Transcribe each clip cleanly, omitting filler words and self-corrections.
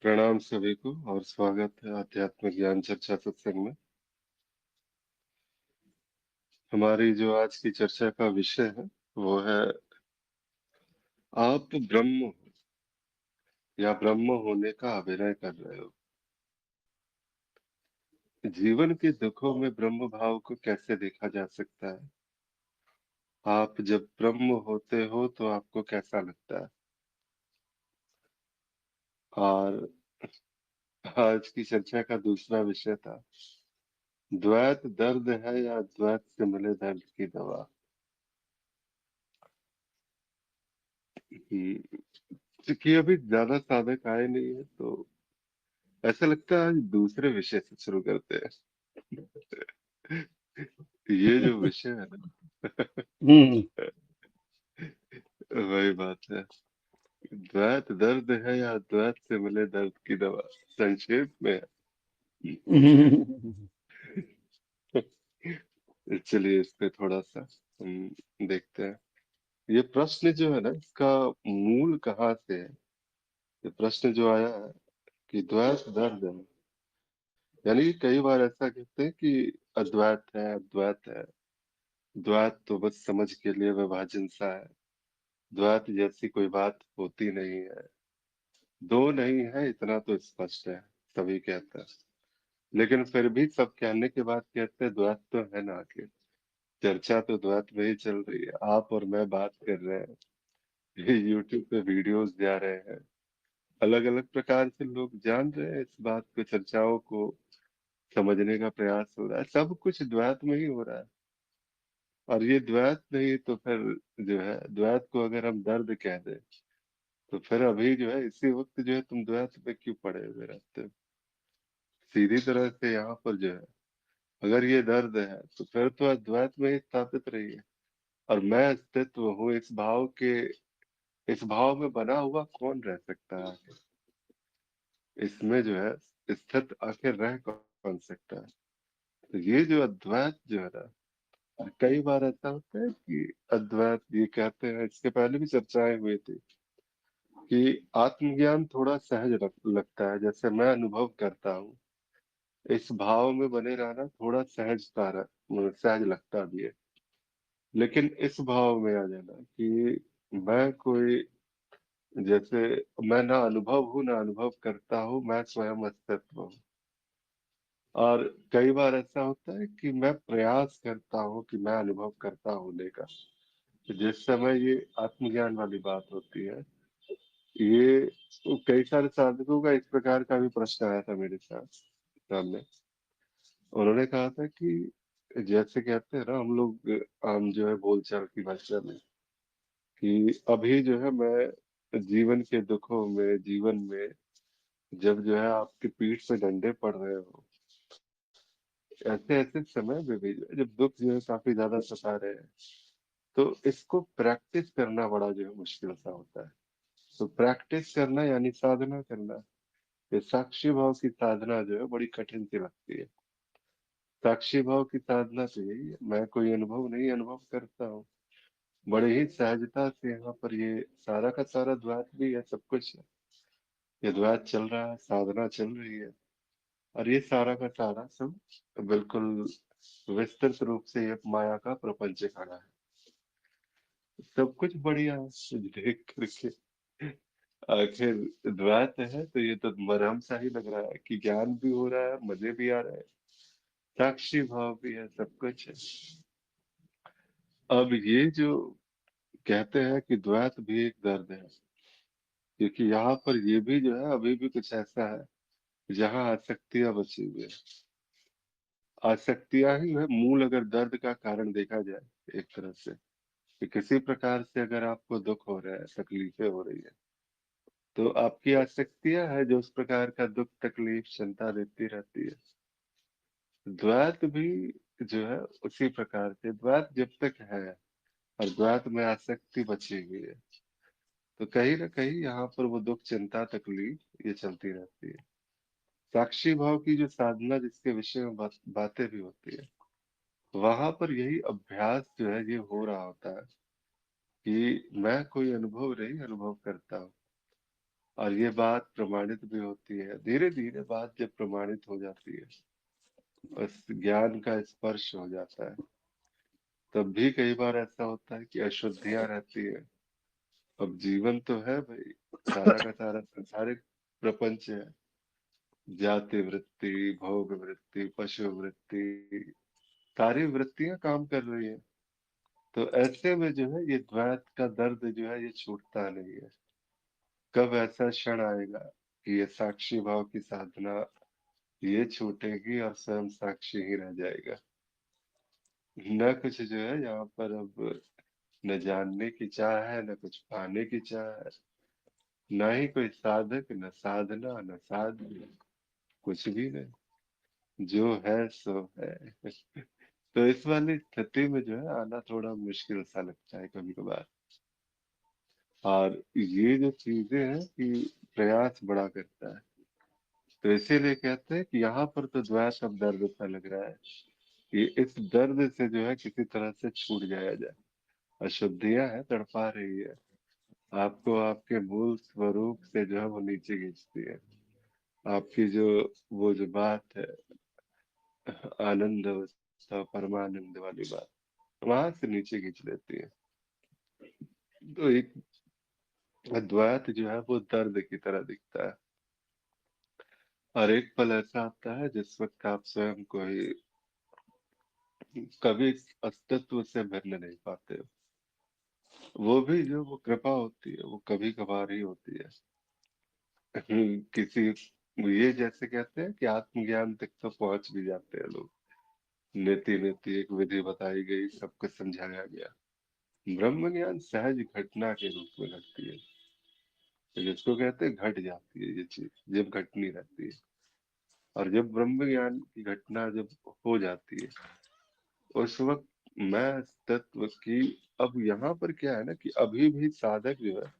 प्रणाम सभी को और स्वागत है आध्यात्मिक ज्ञान चर्चा सत्संग में। हमारी जो आज की चर्चा का विषय है वो है आप ब्रह्म हो या ब्रह्म होने का अभिनय कर रहे हो। जीवन के दुखों में ब्रह्म भाव को कैसे देखा जा सकता है? आप जब ब्रह्म होते हो तो आपको कैसा लगता है? और आज की चर्चा का दूसरा विषय था द्वैत दर्द है या द्वैत से मिले दर्द की दवा। क्योंकि अभी ज्यादा साधक आए नहीं है तो ऐसा लगता है आज दूसरे विषय से शुरू करते हैं। ये जो विषय है ना, हम्म। वही बात है। द्वैत दर्द है या द्वैत से मिले दर्द की दवा, संक्षेप में है। चलिए इस पे थोड़ा सा हम देखते हैं। ये प्रश्न जो है ना, इसका मूल कहाँ से है? ये प्रश्न जो आया है कि द्वैत दर्द है, यानी कि कई बार ऐसा कहते हैं कि अद्वैत है, अद्वैत है। द्वैत तो बस समझ के लिए विभाजन सा है। द्वैत जैसी कोई बात होती नहीं है। दो नहीं है इतना तो स्पष्ट है, सभी कहते हैं। लेकिन फिर भी सब कहने के बाद कहते हैं द्वैत तो है ना। आखिर चर्चा तो द्वैत में ही चल रही है। आप और मैं बात कर रहे हैं, ये यूट्यूब पे वीडियोस जा रहे हैं, अलग अलग प्रकार से लोग जान रहे हैं इस बात को, चर्चाओं को समझने का प्रयास हो रहा है। सब कुछ द्वैत में ही हो रहा है। और ये द्वैत नहीं तो फिर जो है, द्वैत को अगर हम दर्द कह दें तो फिर अभी जो है इसी वक्त जो है तुम द्वैत पे क्यों पड़े हुए रहते हो? सीधी तरह से यहाँ पर जो है, अगर ये दर्द है तो फिर तो अद्वैत में ही स्थापित रहिए। और मैं अस्तित्व हूँ इस भाव के, इस भाव में बना हुआ कौन रह सकता है? इसमें जो है स्थित आखिर रह कौन सकता है? तो ये जो अद्वैत जो है ना, कई बार ऐसा होता है कि अद्वैत ये कहते हैं, इसके पहले भी चर्चाएं हुई थी कि आत्मज्ञान थोड़ा सहज लगता है। जैसे मैं अनुभव करता हूँ, इस भाव में बने रहना थोड़ा मतलब सहज लगता भी है। लेकिन इस भाव में आ जाना कि मैं कोई, जैसे मैं ना अनुभव हूँ ना अनुभव करता हूँ, मैं स्वयं अस्तित्व हूँ। और कई बार ऐसा होता है कि मैं प्रयास करता हूँ कि मैं अनुभव करता होने का। तो जिस समय ये आत्मज्ञान वाली बात होती है, ये तो कई सारे साधकों का इस प्रकार का भी प्रश्न आया था मेरे साथ सामने। उन्होंने कहा था कि जैसे कहते हैं ना हम लोग आम जो है बोलचाल की भाषा में, कि अभी जो है मैं जीवन के दुखों में, जीवन में जब जो है आपकी पीठ पे डंडे पड़ रहे हो, ऐसे ऐसे समय में भी जो है, जब दुख जो है काफी ज्यादा सता रहे हैं, तो इसको प्रैक्टिस करना बड़ा जो है मुश्किल सा होता है। तो प्रैक्टिस करना यानी साधना करना। ये साक्षी भाव की साधना जो है बड़ी कठिन सी लगती है। साक्षी भाव की साधना तो यही है, मैं कोई अनुभव नहीं अनुभव करता हूँ। बड़े ही सहजता से यहाँ पर ये सारा का सारा द्वैत भी है, सब कुछ है। ये द्वैत चल रहा है, साधना चल रही है। और ये सारा का सारा सब बिल्कुल विस्तृत रूप से एक माया का प्रपंच खड़ा है। सब कुछ बढ़िया है देख करके। आखिर द्वैत है तो ये तो मरहम सा ही लग रहा है कि ज्ञान भी हो रहा है, मजे भी आ रहे हैं, साक्षी भाव भी है, सब कुछ है। अब ये जो कहते हैं कि द्वैत भी एक दर्द है, क्योंकि यहाँ पर ये भी जो है अभी भी कुछ ऐसा है जहाँ आसक्तियां बची हुई है। आसक्तियां ही है मूल, अगर दर्द का कारण देखा जाए एक तरह से, कि किसी प्रकार से अगर आपको दुख हो रहा है, तकलीफें हो रही है, तो आपकी आसक्तियां है जो उस प्रकार का दुख तकलीफ चिंता देती रहती है। द्वैत भी जो है उसी प्रकार से, द्वैत जब तक है और द्वैत में आसक्ति बची हुई है, तो कहीं ना कहीं यहाँ पर वो दुख चिंता तकलीफ ये चलती रहती है। साक्षी भाव की जो साधना जिसके विषय में बातें भी होती है, वहां पर यही अभ्यास जो है ये हो रहा होता है कि मैं कोई अनुभव नहीं अनुभव करता हूँ। और ये बात प्रमाणित भी होती है। धीरे धीरे बात जब प्रमाणित हो जाती है, उस ज्ञान का स्पर्श हो जाता है, तब भी कई बार ऐसा होता है कि अशुद्धियां रहती है। अब जीवन तो है भाई, सारा का सारा संसारिक प्रपंच है। जाति वृत्ति, भोग वृत्ति, पशु वृत्ति, सारी वृत्तियां काम कर रही है। तो ऐसे में जो है ये द्वैत का दर्द जो है ये छूटता नहीं है। कब ऐसा क्षण आएगा कि ये साक्षी भाव की साधना ये छूटेगी और स्वयं साक्षी ही रह जाएगा। न कुछ जो है यहाँ पर अब न जानने की चाह है, न कुछ पाने की चाह है, न ही कोई साधक, न साधना, न साध्य, कुछ भी नहीं। जो है सो है। तो इस वाली स्थिति में जो है आना थोड़ा मुश्किल सा लगता है कभी कभार। और ये जो चीजें हैं कि प्रयास बड़ा करता है। तो इसीलिए कहते हैं कि यहाँ पर तो द्वैत अब दर्द सा लग रहा है कि इस दर्द से जो है किसी तरह से छूट जाया जाए। अशुद्धियां है, तड़पा रही है आपको, आपके मूल स्वरूप से जो है वो नीचे खींचती है। आपकी जो वो जो बात है, आनंद अवस्था, परमानंद वाली बात, वहां से नीचे खींच लेती है। तो एक द्वैत जो है वो दर्द की तरह दिखता है। और एक पल ऐसा आता है जिस वक्त आप स्वयं को ही कभी अस्तित्व से भिन्न नहीं पाते हो। वो भी जो वो कृपा होती है वो कभी कभार ही होती है। किसी, ये जैसे कहते हैं कि आत्मज्ञान तक तो पहुंच भी जाते हैं लोग। नीति नीति एक विधि बताई गई, सब कुछ समझाया गया। ब्रह्म ज्ञान सहज घटना के रूप में घटती है। तो जिसको कहते हैं घट जाती है ये चीज, जब घटनी रहती है। और जब ब्रह्म ज्ञान की घटना जब हो जाती है, उस वक्त मैं तत्व की, अब यहाँ पर क्या है ना कि अभी भी साधक जो है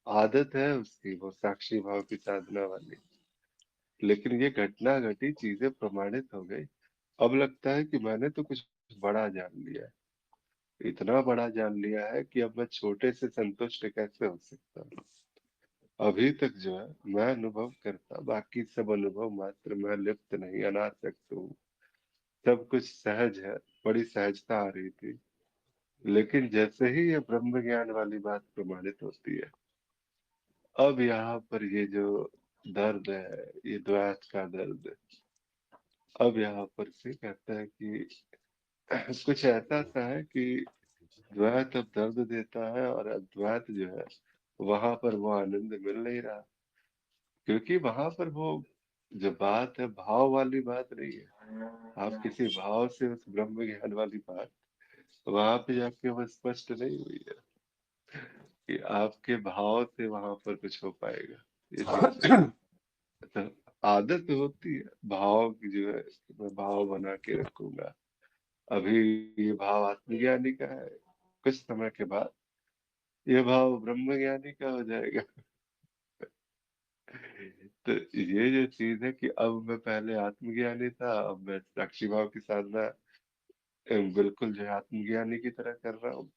आदत है उसकी वो साक्षी भाव की साधना वाली। लेकिन ये घटना घटी, चीजें प्रमाणित हो गई। अब लगता है कि मैंने तो कुछ बड़ा जान लिया है, इतना बड़ा जान लिया है कि अब मैं छोटे से संतुष्ट कैसे हो सकता हूँ। अभी तक जो है मैं अनुभव करता, बाकी सब अनुभव मात्र, मैं लिप्त नहीं, अनासक्त हूँ। सब कुछ सहज है, बड़ी सहजता आ रही थी। लेकिन जैसे ही ये ब्रह्म ज्ञान वाली बात प्रमाणित होती है, अब यहाँ पर ये जो दर्द है, ये द्वैत का दर्द, अब यहाँ पर से कहता है कि कुछ ऐसा सा है कि द्वैत अब दर्द देता है, और अद्वैत जो है वहां पर वो आनंद मिल नहीं रहा। क्योंकि वहां पर वो जो बात है भाव वाली बात नहीं है। आप किसी भाव से उस ब्रह्म ज्ञान वाली बात वहां पे जाके वो स्पष्ट नहीं हुई है कि आपके भाव से वहां पर कुछ हो पाएगा। ये चीज है। तो आदत होती है भाव की जो है कि मैं भाव बना के रखूंगा। अभी ये भाव आत्मज्ञानी का है, कुछ समय के बाद ये भाव ब्रह्म ज्ञानी का हो जाएगा। तो ये जो चीज है कि अब मैं पहले आत्मज्ञानी था, अब मैं साक्षी भाव की साधना बिल्कुल जो है आत्मज्ञानी की तरह कर रहा हूँ।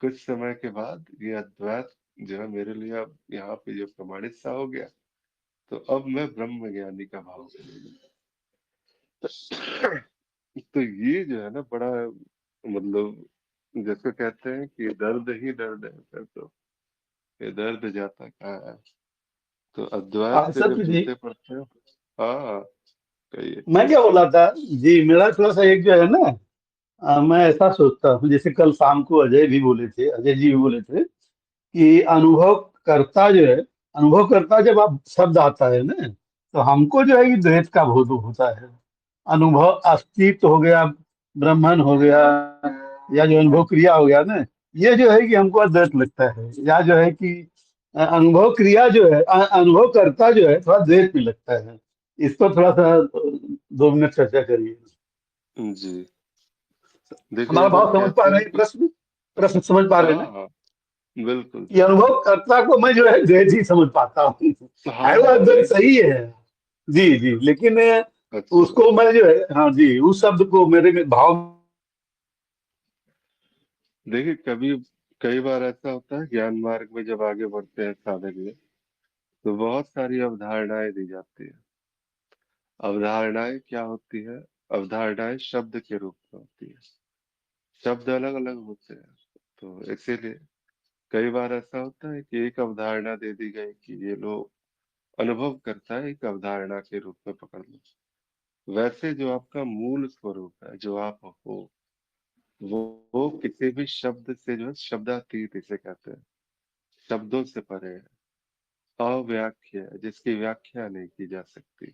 कुछ समय के बाद ये अद्वैत जो है मेरे लिए अब यहाँ पे जो प्रमाणित सा हो गया, तो अब मैं ब्रह्म ज्ञानी का भाव करूंगा। तो ये जो है ना बड़ा, मतलब जैसे कहते हैं कि दर्द ही दर्द है, फिर तो ये दर्द जाता कहाँ है। तो अद्वैत से जब सत्य जी, जूते पड़ते हैं। हाँ, कहिए। मैं क्या बोल रहा था जी, मेरा थोड़ा सा एक जो है ना, मैं ऐसा सोचता हूँ, जैसे कल शाम को अजय भी बोले थे, अजय जी भी बोले थे कि अनुभव करता जो है, अनुभव करता जब आप शब्द आता है ना, तो हमको जो है कि द्वैत का बोध होता है। अनुभव अस्तित्व हो गया, ब्रह्मन हो गया, या जो अनुभव क्रिया हो गया ना, ये जो है कि हमको अद्वैत लगता है, या जो है कि अनुभव क्रिया जो है, अनुभव करता जो है थोड़ा द्वैत भी लगता है। इस पर थोड़ा सा 2 मिनट चर्चा करिए। जी, देखिए हमारा अगर भाव समझ पा कहते रहे हैं हैं? कि प्रश्न प्रश्न समझ पा रहे हैं ना? हाँ हाँ, बिल्कुल ये अनुभवकर्ता को मैं जो है द्वैत ही समझ पाता हूँ। है वो हाँ, अद्वैत ये सही है। जी जी, लेकिन अच्छा। उसको मैं जो है, हाँ जी, उस शब्द को मेरे में भाव। देखिए कभी कई बार ऐसा होता है ज्ञान मार्ग में जब आगे बढ़ते हैं साधक में, तो बहुत सारी अवधारणाएं दी जाती है। अवधारणाएं क्या होती है? अवधारणाएं शब्द के रूप में होती है। शब्द अलग अलग होते हैं, तो इसीलिए कई बार ऐसा होता है कि एक अवधारणा दे दी गई कि ये लो, अनुभव करता है, एक अवधारणा के रूप में पकड़ लो। वैसे जो आपका मूल स्वरूप है, जो आप हो, वो किसी भी शब्द से जो है शब्दातीत इसे कहते हैं, शब्दों से परे है, अव्याख्य है, जिसकी व्याख्या नहीं की जा सकती,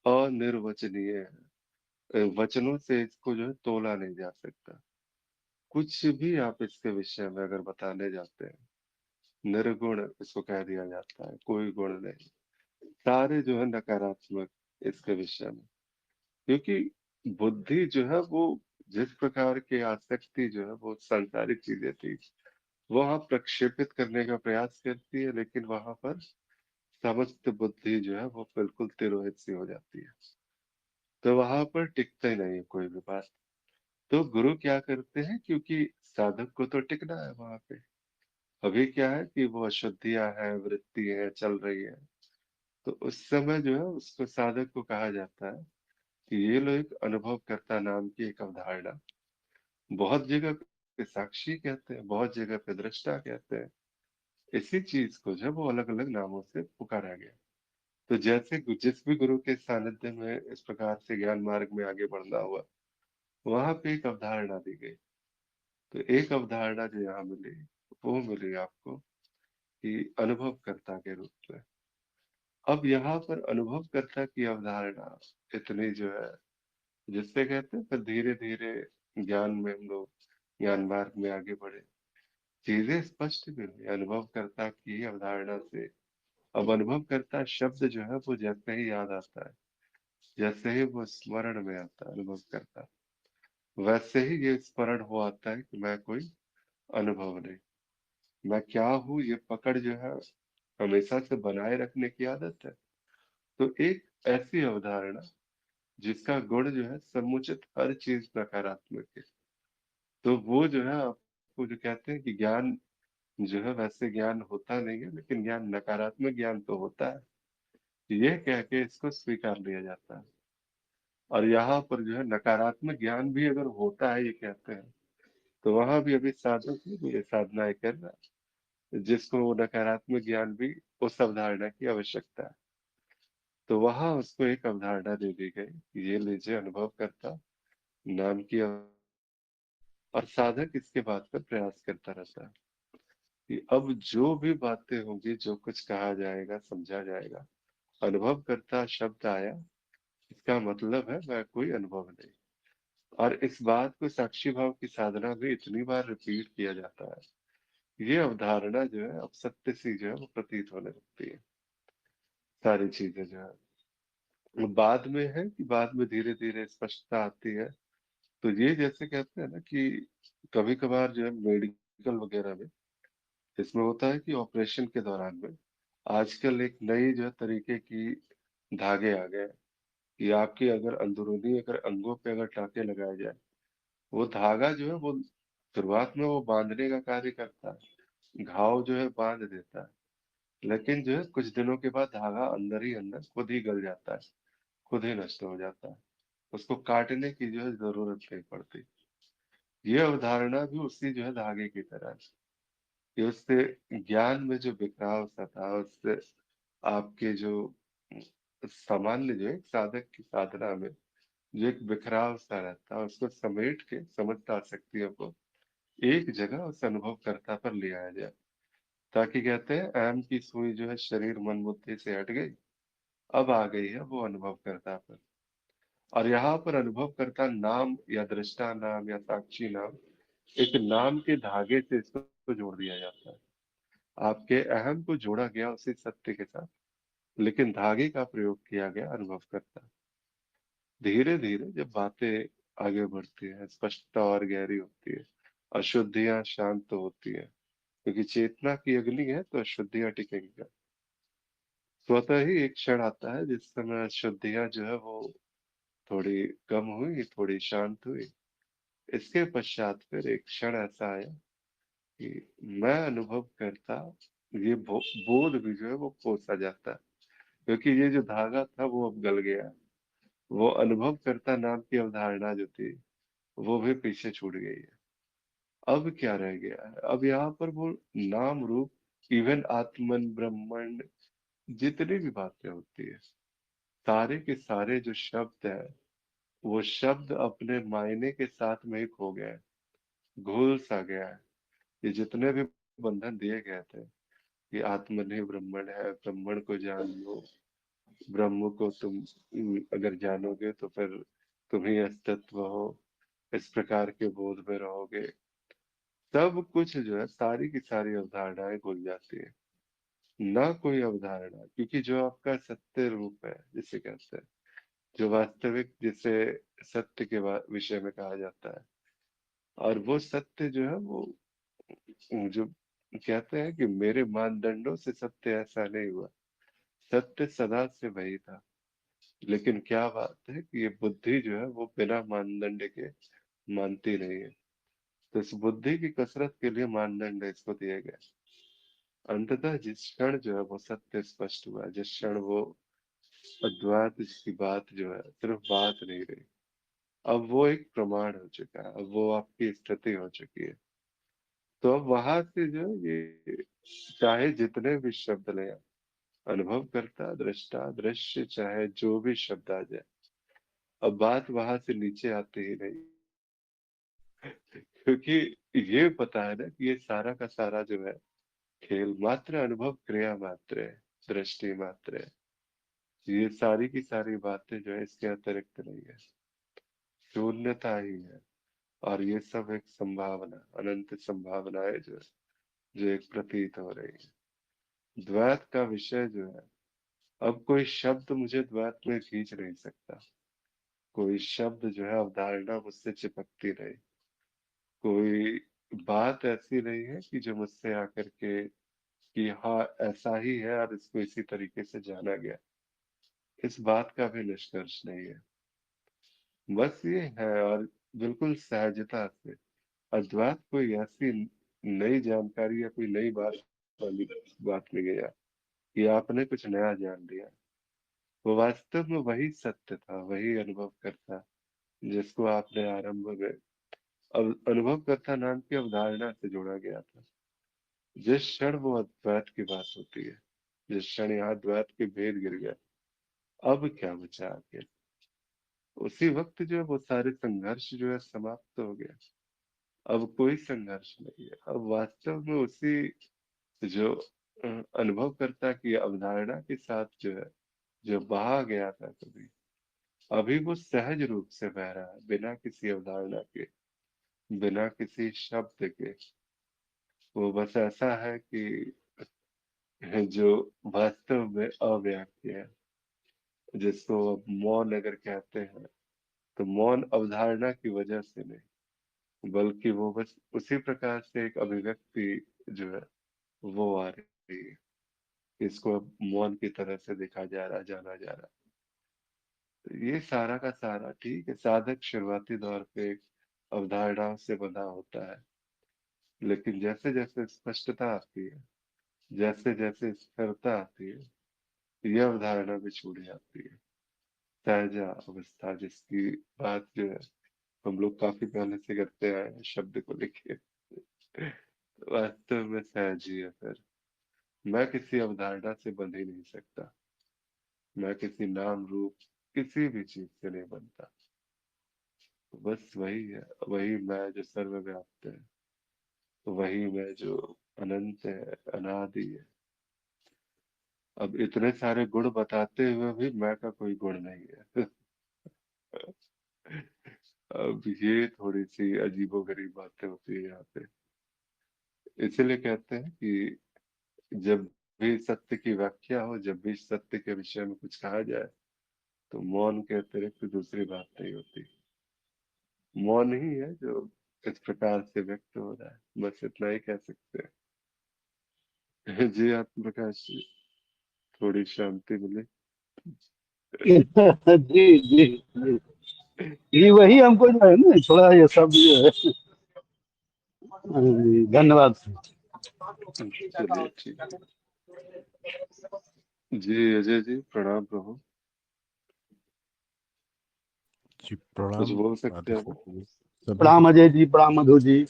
अनिर्वचनीय है, वचनों से इसको जो है तोला नहीं जा सकता। कुछ भी आप इसके विषय में अगर बताने जाते हैं, निर्गुण इसको कह दिया जाता है, कोई गुण नहीं। सारे जो है नकारात्मक इसके विषय में, क्योंकि बुद्धि जो है वो जिस प्रकार की आसक्ति जो है वो सांसारिक चीजें थी, वहां प्रक्षेपित करने का प्रयास करती है, लेकिन वहां पर समस्त बुद्धि जो है वो बिल्कुल तिरोहित सी हो जाती है। तो वहां पर टिकता ही नहीं है कोई भी बात। तो गुरु क्या करते हैं, क्योंकि साधक को तो टिकना है वहां पे। अभी क्या है कि वो अशुद्धियां हैं, वृत्ति है, चल रही है। तो उस समय जो है उसको, साधक को कहा जाता है कि ये लो एक अनुभवकर्ता नाम की एक अवधारणा। बहुत जगह पे साक्षी कहते हैं, बहुत जगह पे दृष्टा कहते हैं। इसी चीज को जो है वो अलग अलग नामों से पुकारा गया। तो जैसे जिस भी गुरु के सानिध्य में इस प्रकार से ज्ञान मार्ग में आगे बढ़ना हुआ, वहां पे एक अवधारणा दी गई। तो एक अवधारणा जो यहाँ मिली, वो मिली आपको कि अनुभवकर्ता के रूप में। अब यहाँ पर अनुभवकर्ता की अवधारणा इतनी जो है, जिससे कहते हैं फिर धीरे धीरे ज्ञान में हम लोग ज्ञान मार्ग में आगे बढ़े, चीजें स्पष्ट भी हुई अनुभवकर्ता की अवधारणा से। अब अनुभवकर्ता शब्द जो है वो जैसे ही याद आता है, जैसे ही वो स्मरण में आता है अनुभवकर्ता, वैसे ही ये स्मरण हो आता है कि मैं कोई अनुभव नहीं, मैं क्या हूँ, ये पकड़ जो है हमेशा से बनाए रखने की आदत है। तो एक ऐसी अवधारणा जिसका गुण जो है समुचित हर चीज नकारात्मक है। तो वो जो है आपको जो कहते हैं कि ज्ञान जो है, वैसे ज्ञान होता नहीं है, लेकिन ज्ञान नकारात्मक ज्ञान तो होता है, ये कह के इसको स्वीकार लिया जाता है। और यहाँ पर जो है नकारात्मक ज्ञान भी अगर होता है, ये कहते हैं, तो वहां भी अभी साधक ही ये साधनाएं कर रहा है, जिसको वो नकारात्मक ज्ञान भी उस अवधारणा की आवश्यकता है। तो वहां उसको एक अवधारणा दे दी गई कि ये लीजिए अनुभव करता नाम की और साधक इसके बात पर प्रयास करता रहता है कि अब जो भी बातें होंगी, जो कुछ कहा जाएगा, समझा जाएगा, अनुभव करता शब्द आया, इसका मतलब है मैं कोई अनुभव नहीं। और इस बात को साक्षी भाव की साधना में इतनी बार रिपीट किया जाता है, ये अवधारणा जो है अब सत्य सी जो है वो प्रतीत होने लगती है। सारी चीजें जो है बाद में है कि बाद में धीरे धीरे स्पष्टता आती है। तो ये जैसे कहते हैं ना कि कभी कभार जो है मेडिकल वगैरह में इसमें होता है कि ऑपरेशन के दौरान में आजकल एक नई जो है तरीके की धागे आ गए हैं कि आपके अगर अंदरूनी अगर अंगों पे अगर टांके लगाए जाए, वो धागा जो है वो शुरुआत में वो बांधने का कार्य करता है, घाव जो है बांध देता है, लेकिन जो है कुछ दिनों के बाद धागा अंदर ही अंदर खुद ही गल जाता है, खुद ही नष्ट हो जाता है। उसको काटने की जो है जरूरत नहीं पड़ती। ये अवधारणा भी उसी जो है धागे की तरह है कि उससे ज्ञान में जो बिखराव सा था, उससे आपके जो सामान्य जो है एक साधक की साधना में जो एक बिखराव सा रहता है, उसको समेट के समझता शक्तियों को एक जगह उस अनुभवकर्ता पर ले आया जाए, ताकि कहते हैं अहम की सुई जो है शरीर मन बुद्धि से हट गई, अब आ गई है वो अनुभवकर्ता पर। और यहाँ पर अनुभवकर्ता नाम या दृष्टा नाम या साक्षी नाम, एक नाम के धागे से इसको जोड़ दिया जाता है। आपके अहम को जोड़ा गया उसी सत्य के साथ, लेकिन धागे का प्रयोग किया गया अनुभवकर्ता। धीरे धीरे जब बातें आगे बढ़ती है, स्पष्टता और गहरी होती है, अशुद्धियां शांत होती है, क्योंकि चेतना की अग्नि है तो अशुद्धियां टिकेंगी क्या? स्वतः ही एक क्षण आता है जिस समय अशुद्धियां जो है वो थोड़ी कम हुई, थोड़ी शांत हुई। इसके पश्चात फिर एक क्षण ऐसा आया कि मैं अनुभव करता ये बोध भी जो है वो पोसा जाता है, क्योंकि ये जो धागा था वो अब गल गया। वो अनुभव करता नाम की अवधारणा जो थी वो भी पीछे छूट गई है। अब क्या रह गया है? अब यहाँ पर वो नाम रूप, इवन आत्मन ब्रह्मन, जितनी भी बातें होती है, सारे के सारे जो शब्द है, वो शब्द अपने मायने के साथ में ही खो गया है, घुल सा गया है। ये जितने भी बंधन दिए गए थे कि आत्मन ही ब्रह्मण है, ब्रह्मण को जान लो, ब्रह्म को तुम अगर जानोगे तो फिर तुम ही अस्तित्व हो, इस प्रकार के बोध में रहोगे। सब कुछ जो है, सारी की सारी अवधारणाएं घुल जाती है। ना कोई अवधारणा, क्योंकि जो आपका सत्य रूप है जिसे कहते हैं, जो वास्तविक, जिसे सत्य के विषय में कहा जाता है, और वो सत्य जो है वो जो कहते हैं कि मेरे मानदंडों से सत्य ऐसा नहीं हुआ, सत्य सदा से वही था। लेकिन क्या बात है कि ये बुद्धि जो है वो बिना मानदंड के मानती नहीं है। तो इस बुद्धि की कसरत के लिए मानदंड इसको दिए गए। अंततः जिस क्षण जो है वो सत्य स्पष्ट हुआ, जिस क्षण वो अद्वैत की बात जो है सिर्फ बात नहीं रही, अब वो एक प्रमाण हो चुका है, अब वो आपकी स्थिति हो चुकी है। तो अब वहां से जो है ये चाहे जितने भी शब्द ले आए, अनुभव करता, दृष्टा, दृश्य, चाहे जो भी शब्द आ जाए, अब बात वहां से नीचे आती ही नहीं। क्योंकि ये पता है ना कि ये सारा का सारा जो है खेल मात्र, अनुभव क्रिया मात्र है, दृष्टि मात्र है। ये सारी की सारी बातें जो है इसके अतिरिक्त नहीं है, शून्यता ही है। और ये सब एक संभावना, अनंत संभावनाएं जो है, जो एक प्रतीत हो रही है। द्वैत का विषय जो है, अब कोई शब्द मुझे द्वैत में खींच नहीं सकता। कोई शब्द जो है अवधारणा मुझसे चिपकती रहे। कोई बात ऐसी नहीं है कि जो मुझसे आकर के कि हाँ ऐसा ही है और इसको इसी तरीके से जाना गया, इस बात का भी निष्कर्ष नहीं है। बस ये है, और बिल्कुल सहजता से अद्वैत कोई ऐसी नई जानकारी या कोई नई बात वाली बात नहीं गया कि आपने कुछ नया जान लिया। वो वास्तव में वही सत्य था, वही अनुभव करता जिसको आपने आरंभ में अनुभव करता नाम की अवधारणा से जोड़ा गया था। जिस क्षण वो अद्वैत की बात होती है, जिस क्षण यहाँ द्वैत के भेद गिर गए, अब क्या बचा आगे? उसी वक्त जो है वो सारे संघर्ष जो है समाप्त हो गया। अब कोई संघर्ष नहीं है। अब वास्तव में उसी जो अनुभवकर्ता की अवधारणा के साथ जो है, जो बहा गया था कभी, अभी वो सहज रूप से बह रहा है, बिना किसी अवधारणा के, बिना किसी शब्द के। वो बस ऐसा है कि जो वास्तव में अव्यक्त है, जिसको अब मौन अगर कहते हैं, तो मौन अवधारणा की वजह से नहीं, बल्कि वो बस उसी प्रकार से एक अभिव्यक्ति जो है वो आ रही है। इसको अब मौन की तरह से देखा जा रहा, जाना जा रहा। तो ये सारा का सारा ठीक है, साधक शुरुआती दौर पे एक अवधारणाओं से बंधा होता है, लेकिन जैसे जैसे स्पष्टता आती है, जैसे जैसे स्थिरता आती है, ये अवधारणा भी छूट जाती है। सहजा अवस्था जिसकी बात जो है हम लोग काफी पहले से करते आए हैं शब्द को लेके, वास्तव में सहज ही है फिर। मैं किसी अवधारणा से बंध ही नहीं सकता, मैं किसी नाम रूप किसी भी चीज से नहीं बनता। बस वही है, वही मैं जो सर्वव्याप्त है, वही मैं जो अनंत है, अनादि है। अब इतने सारे गुण बताते हुए भी मैं का कोई गुण नहीं है। अब ये थोड़ी सी अजीबोगरीब बातें होती है यहाँ पे। इसीलिए कहते हैं कि जब भी सत्य की व्याख्या हो, जब भी सत्य के विषय में कुछ कहा जाए, तो मौन के अतिरिक्त दूसरी बात नहीं होती। मौन ही है जो इस प्रकार से व्यक्त हो रहा है, बस इतना ही कह सकते हैं। जी आत्म प्रकाश जी, थोड़ी शांति मिले। जी जी जी जी, वही हमको जो है ना थोड़ा ये सब जो है, जी, धन्यवाद। चलिए ठीक है। जी अजय जी, प्रणाम प्रभु। जी कुछ प्रणाम। बोल सकते हैं आदित्य अभी? जी, सभी को प्रणाम अजय प्रणाम। जी, प्रणाम मधु जी।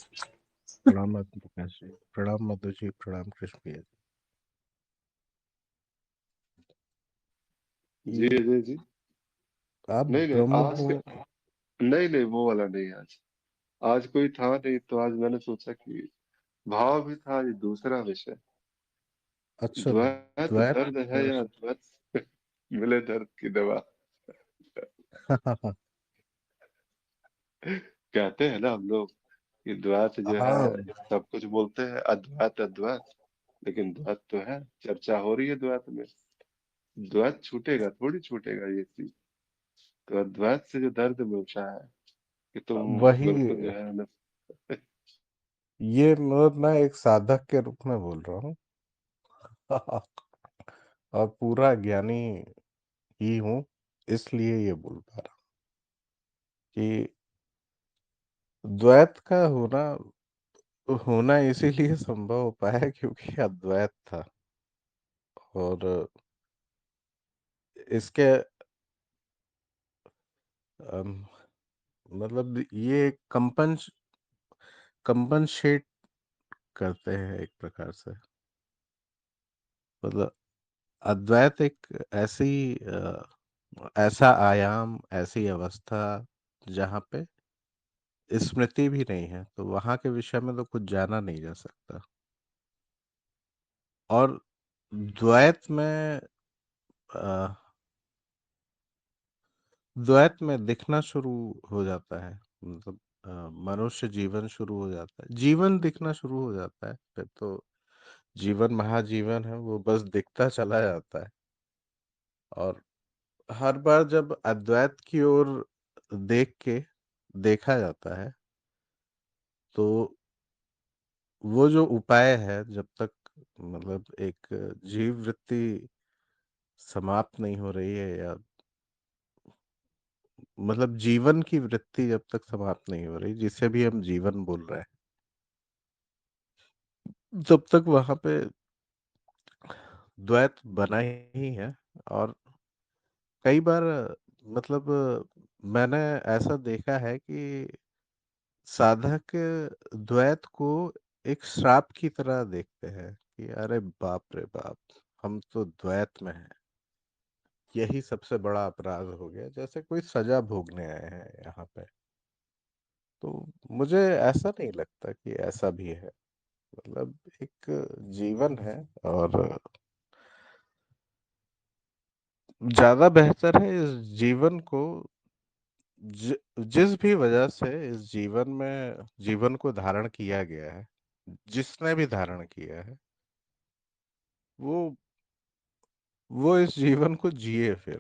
प्रणाम प्रकाश जी, प्रणाम मधु जी, प्रणाम कृष्ण भैया जी जी। अजय जी। आप नहीं नहीं ब्रह्म आज के, मुहूर्त। नहीं नहीं वो वाला नहीं आज। आज कोई था नहीं तो आज मैंने सोचा कि भाव भी था, ये दूसरा विषय। अच्छा, द्वैत द्वैत दर्द है या द्वैत मिले दर्द की दवा। कहते हैं ना हम लोग कि द्वैत जो है, हाँ, सब कुछ बोलते हैं अद्वैत अद्वैत, लेकिन द्वैत तो है, चर्चा हो रही है द्वैत में। द्वैत छूटेगा थोड़ी, छूटेगा ये चीज। तो अद्वैत से जो दर्द मिलता है कि तुम वही। बिल्कुल जो है ना। ये मैं एक साधक के रूप में बोल रहा हूँ। और पूरा ज्ञानी ही हूँ, इसलिए ये बोल पा रहा हूँ कि द्वैत का होना होना इसीलिए संभव हो पाया क्योंकि अद्वैत था। और इसके अम, मतलब ये कंपनशेट करते हैं एक प्रकार से। मतलब अद्वैत एक ऐसा आयाम, ऐसी अवस्था जहाँ पे स्मृति भी नहीं है, तो वहां के विषय में तो कुछ जाना नहीं जा सकता। और द्वैत में अ, द्वैत में दिखना शुरू हो जाता है। मतलब मनुष्य जीवन शुरू हो जाता है, जीवन दिखना शुरू हो जाता है। फिर तो जीवन महाजीवन है, वो बस दिखता चला जाता है। और हर बार जब अद्वैत की ओर देख के देखा जाता है, तो वो जो उपाय है, जब तक मतलब एक जीव वृत्ति समाप्त नहीं हो रही है, या मतलब जीवन की वृत्ति जब तक समाप्त नहीं हो रही, जिसे भी हम जीवन बोल रहे हैं, जब तक वहां पे द्वैत बना ही है। और कई बार मतलब मैंने ऐसा देखा है कि साधक द्वैत को एक श्राप की तरह देखते हैं कि अरे बाप रे बाप, हम तो द्वैत में हैं, यही सबसे बड़ा अपराध हो गया, जैसे कोई सजा भोगने आए हैं यहाँ पे। तो मुझे ऐसा नहीं लगता कि ऐसा भी है। मतलब एक जीवन है, और ज्यादा बेहतर है इस जीवन को जिस भी वजह से इस जीवन को धारण किया गया है, जिसने भी धारण किया है, वो वो इस जीवन को जिए। फिर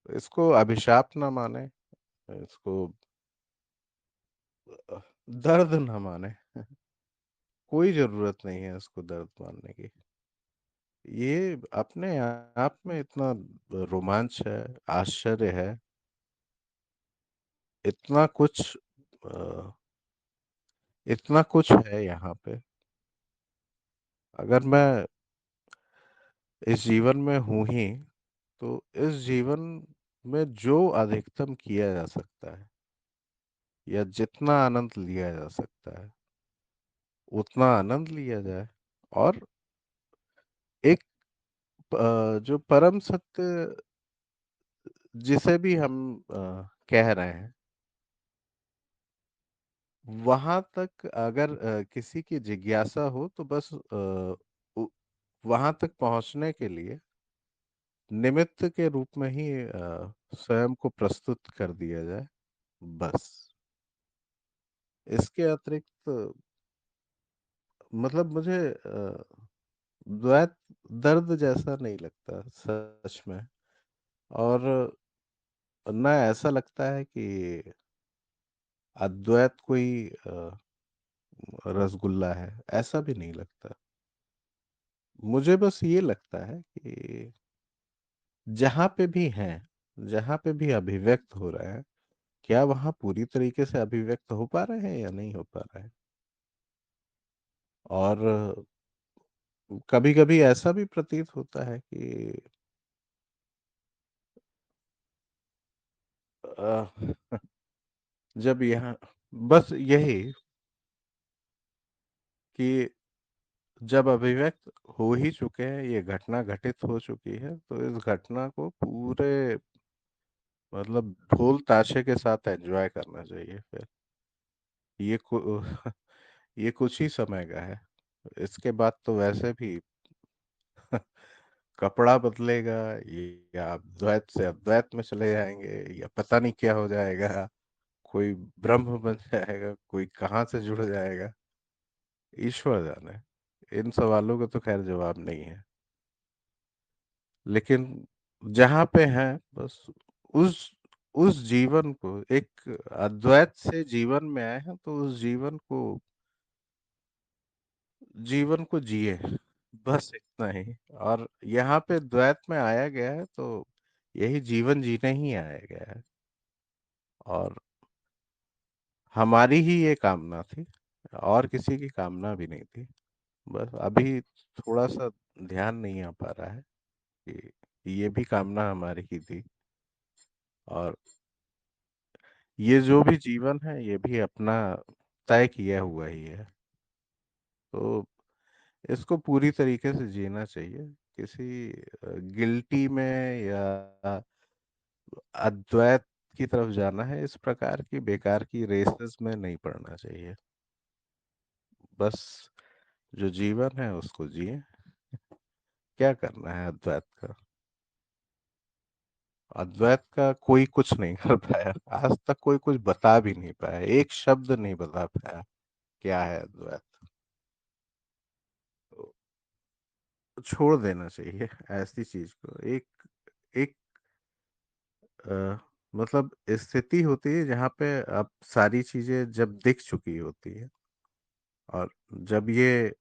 इसको अभिशाप ना माने, इसको दर्द ना माने। कोई जरूरत नहीं है इसको दर्द मानने की। ये अपने आप में इतना रोमांच है, आश्चर्य है, इतना कुछ अ, इतना कुछ है यहाँ पे। अगर मैं इस जीवन में हूं ही, तो इस जीवन में जो अधिकतम किया जा सकता है, या जितना आनंद लिया जा सकता है, उतना आनंद लिया जाए। और एक जो परम सत्य जिसे भी हम कह रहे हैं, वहां तक अगर किसी की जिज्ञासा हो, तो बस वहां तक पहुंचने के लिए निमित्त के रूप में ही स्वयं को प्रस्तुत कर दिया जाए, बस। इसके अतिरिक्त मतलब मुझे द्वैत दर्द जैसा नहीं लगता सच में। और न ऐसा लगता है कि अद्वैत कोई रसगुल्ला है, ऐसा भी नहीं लगता। मुझे बस ये लगता है कि जहाँ पे भी हैं, जहाँ पे भी अभिव्यक्त हो रहे हैं, क्या वहाँ पूरी तरीके से अभिव्यक्त हो पा रहे हैं या नहीं हो पा रहे हैं। और कभी कभी ऐसा भी प्रतीत होता है कि अ, जब यहाँ बस यही कि जब अभिव्यक्त हो ही चुके हैं, ये घटना घटित हो चुकी है, तो इस घटना को पूरे मतलब ढोल ताशे के साथ एंजॉय करना चाहिए फिर। ये ये कुछ ही समय का है। इसके बाद तो वैसे भी कपड़ा बदलेगा, या आप द्वैत से अद्वैत में चले जाएंगे, या पता नहीं क्या हो जाएगा। कोई ब्रह्म बन जाएगा, कोई कहाँ से जुड़ जाएगा, ईश्वर जाने। इन सवालों का तो खैर जवाब नहीं है। लेकिन जहाँ पे हैं, बस उस उस जीवन को, एक अद्वैत से जीवन में आए हैं तो उस जीवन को जिए, बस इतना ही। और यहाँ पे द्वैत में आया गया है तो यही जीवन जीने ही आया गया है। और हमारी ही ये कामना थी, और किसी की कामना भी नहीं थी। बस अभी थोड़ा सा ध्यान नहीं आ पा रहा है कि ये भी कामना हमारी ही थी। और ये जो भी जीवन है, ये भी अपना तय किया हुआ ही है। तो इसको पूरी तरीके से जीना चाहिए। किसी गिल्टी में या अद्वैत की तरफ जाना है, इस प्रकार की बेकार की रेसेस में नहीं पड़ना चाहिए। बस जो जीवन है उसको जिए। क्या करना है अद्वैत का? अद्वैत का कोई कुछ नहीं कर पाया, आज तक कोई कुछ बता भी नहीं पाया, एक शब्द नहीं बता पाया क्या है अद्वैत। तो छोड़ देना चाहिए ऐसी चीज को। एक एक अ, मतलब स्थिति होती है जहाँ पे अब सारी चीजें जब दिख चुकी होती है, और जब ये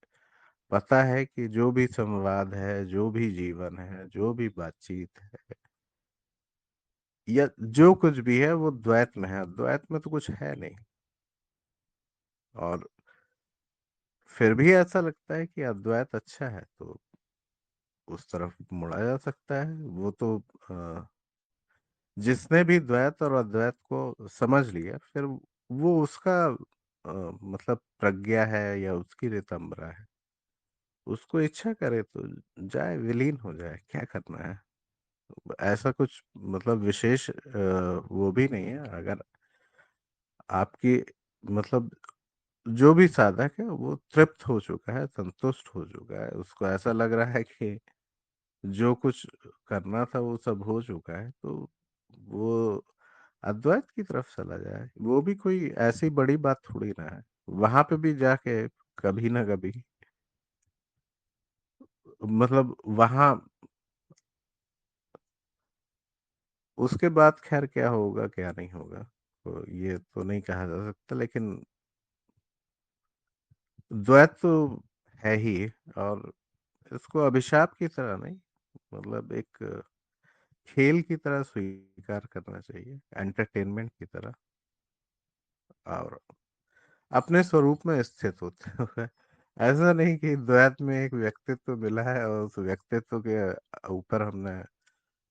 पता है कि जो भी संवाद है, जो भी जीवन है, जो भी बातचीत है, या जो कुछ भी है, वो द्वैत में है, द्वैत में तो कुछ है नहीं। और फिर भी ऐसा लगता है कि अद्वैत अच्छा है, तो उस तरफ मुड़ा जा सकता है। वो तो जिसने भी द्वैत और अद्वैत को समझ लिया, फिर वो उसका मतलब प्रज्ञा है या उसकी रितंबरा है। उसको इच्छा करे तो जाए, विलीन हो जाए, क्या करना है। ऐसा कुछ मतलब विशेष वो भी नहीं है। अगर आपकी मतलब जो भी साधक है वो तृप्त हो चुका है, संतुष्ट हो चुका है, उसको ऐसा लग रहा है कि जो कुछ करना था वो सब हो चुका है, तो वो अद्वैत की तरफ चला जाए। वो भी कोई ऐसी बड़ी बात थोड़ी ना है। वहां पे भी जाके कभी ना कभी मतलब वहां उसके बाद खैर क्या होगा क्या नहीं होगा, तो ये तो नहीं कहा जा सकता। लेकिन द्वैत तो है ही। और इसको अभिशाप की तरह नहीं, मतलब एक खेल की तरह स्वीकार करना चाहिए, एंटरटेनमेंट की तरह। और अपने स्वरूप में स्थित होते हुए, ऐसा नहीं कि द्वैत में एक व्यक्तित्व मिला है और उस व्यक्तित्व के ऊपर हमने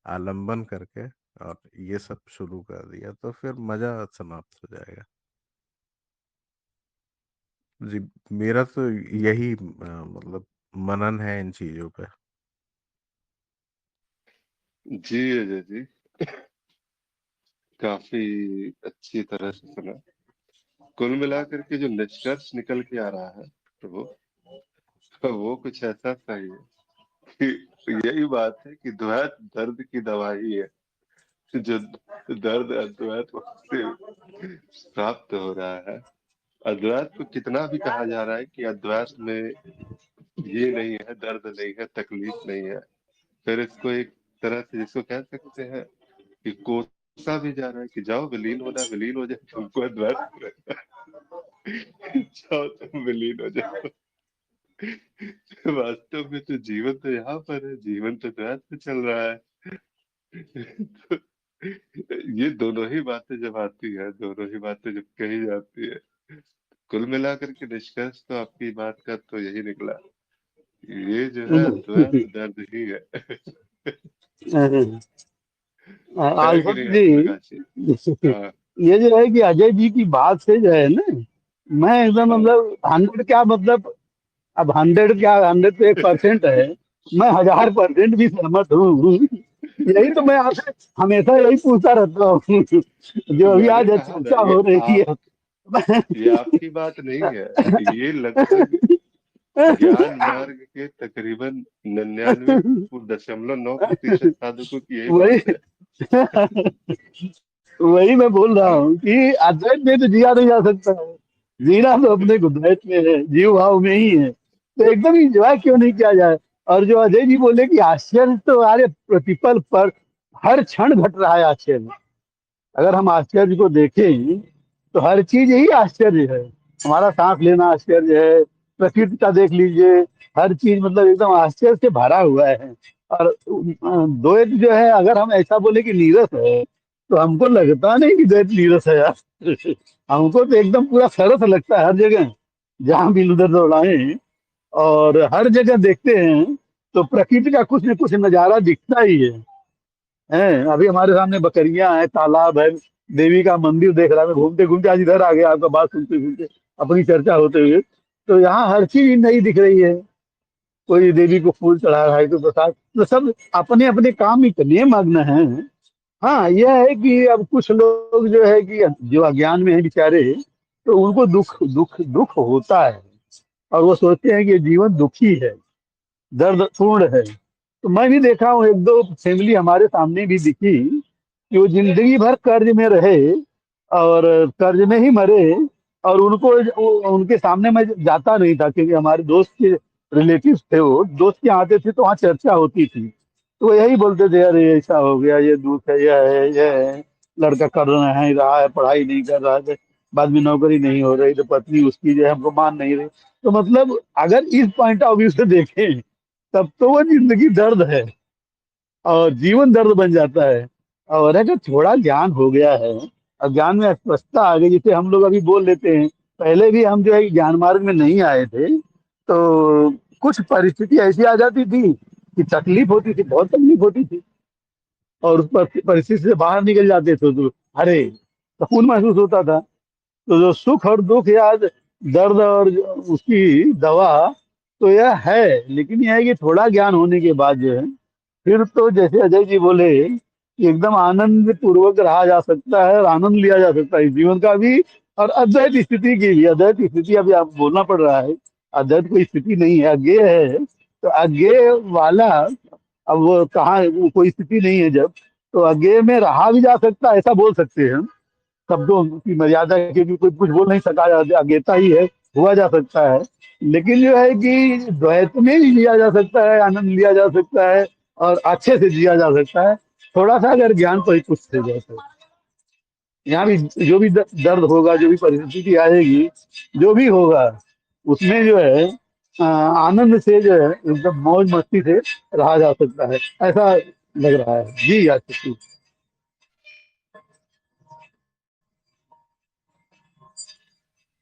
आलंबन करके और ये सब शुरू कर दिया, तो फिर मजा समाप्त हो जाएगा। जी, मेरा तो यही मतलब मनन है इन चीजों पे। जी अजय जी, काफी अच्छी तरह से सुना। कुल मिलाकर के जो निष्कर्ष निकल के आ रहा है प्रभु, वो कुछ ऐसा सही है कि यही बात है कि द्वैत दर्द की दवा ही है। जो दर्द अद्वैत से प्राप्त हो रहा है, अद्वैत को कितना भी कहा जा रहा है कि अद्वैत में ये नहीं है, दर्द नहीं है, तकलीफ नहीं है, फिर इसको एक तरह से जिसको कह सकते हैं कि कोसा भी जा रहा है कि जाओ विलीन होना है, विलीन हो जाए, तुमको अद्वैत जाओ तुम विलीन हो जाओ। वास्तव में तो जीवन तो यहाँ पर है, जीवन तो द्वैत में चल रहा है। तो ये दोनों ही बातें जब आती है, दोनों ही बातें जब कही जाती है, कुल मिलाकर के निष्कर्ष तो आपकी बात का तो यही निकला, ये जो है अद्वैत दर्द ही है। है कि आलफत नहीं प्रकाश जी? जी, हाँ ये जो है कि अजय जी की बात से जो है ना, मैं एकदम हाँ मतलब 100 क्या मतलब, अब 100 क्या, 100 तो 1% है, मैं 1000% भी सहमत हूँ। यही तो मैं आपसे हमेशा यही पूछता रहता हूँ, जो अभी मैंने आज कहा ना, चर्चा हो रही है। ये आपकी बात नहीं है, ये लगभग ज्ञान मार्ग के तकरीबन 99.9% साधकों की यही बात वही है। वही मैं बोल रहा हाँ हूँ कि अद्वैत में तो जिया नहीं जा सकता है, जीना तो अपने को द्वैत में है, जीव भाव में ही है, तो एकदम इंजॉय क्यों नहीं किया जाए। और जो अजय जी बोले कि आश्चर्य तो अरे प्रतिपल पर हर क्षण घट रहा है आश्चर्य। अगर हम आश्चर्य को देखें तो हर चीज यही आश्चर्य है। हमारा सांस लेना आश्चर्य है, प्रकृति का देख लीजिए, हर चीज मतलब एकदम आश्चर्य से भरा हुआ है। और द्वैत जो है, अगर हम ऐसा बोले कि नीरस है, तो हमको लगता नहीं कि द्वैत नीरस है यार। हमको तो एकदम पूरा सरस लगता है हर जगह, जहां भी उधर दौड़ाएं और हर जगह देखते हैं तो प्रकृति का कुछ न कुछ नजारा दिखता ही है। अभी हमारे सामने बकरियां हैं, तालाब है, देवी का मंदिर देख रहा है। मैं घूमते घूमते आज इधर आ गया, आपका बात सुनते सुनते, अपनी चर्चा होते हुए, तो यहाँ हर चीज नई दिख रही है। कोई देवी को फूल चढ़ा रहा है, कोई प्रसाद, तो सब अपने अपने काम में इतने मग्न हैं। हाँ, यह है कि अब कुछ लोग जो है कि जो अज्ञान में है बेचारे, तो उनको दुख दुख दुख होता है, और वो सोचते हैं कि जीवन दुखी है, दर्द पूर्ण है। तो मैं भी देखा हूँ, एक दो फैमिली हमारे सामने भी दिखी कि वो जिंदगी भर कर्ज में रहे और कर्ज में ही मरे। और उनको उनके सामने मैं जाता नहीं था, क्योंकि हमारे दोस्त के रिलेटिव्स थे, वो दोस्त के यहाँ आते थे तो वहाँ चर्चा होती थी, तो वो यही बोलते थे, अरे ऐसा हो गया, ये दुख है, यह है, लड़का कर रहा है, पढ़ाई नहीं कर रहा है, बाद में नौकरी नहीं हो रही, तो पत्नी उसकी जो है हमको मान नहीं रही। तो मतलब अगर इस पॉइंट ऑफ व्यू से देखें, तब तो वो जिंदगी दर्द है और जीवन दर्द बन जाता है। और अगर थोड़ा ज्ञान हो गया है और ज्ञान में स्पष्टता आ गई, जिसे हम लोग अभी बोल लेते हैं, पहले भी हम जो है ज्ञान मार्ग में नहीं आए थे, तो कुछ परिस्थिति ऐसी आ जाती थी कि तकलीफ होती थी, बहुत तकलीफ होती थी, और उस परिस्थिति से बाहर निकल जाते थे तो अरे सुकून महसूस होता था। तो जो सुख और दुख या दर्द और उसकी दवा, तो यह है, लेकिन यह है कि थोड़ा ज्ञान होने के बाद जो है, फिर तो जैसे अजय जी बोले कि एकदम आनंद पूर्वक रहा जा सकता है और आनंद लिया जा सकता है इस जीवन का भी, और अद्वैत स्थिति की भी। अद्वैत स्थिति अभी आप बोलना पड़ रहा है, अद्वैत कोई स्थिति नहीं है, अज्ञेय है। तो अज्ञेय वाला, अब वो कहाँ, वो कोई स्थिति नहीं है जब, तो अज्ञेय में रहा भी जा सकता है, ऐसा बोल सकते हैं हम। शब्दों की मर्यादा के भी कोई कुछ बोल नहीं सका, अज्ञेयता ही है, हुआ जा सकता है। लेकिन जो है कि द्वैत में भी लिया जा सकता है, आनंद लिया जा सकता है, और अच्छे से जिया जा सकता है, थोड़ा सा अगर ज्ञान परिपुष्ट हो जाए तो। यहाँ भी जो भी दर्द होगा, जो भी परिस्थिति आएगी, जो भी होगा, उसमें जो है आनंद से जो है एकदम मौज मस्ती से रहा जा सकता है, ऐसा लग रहा है जी आज तक।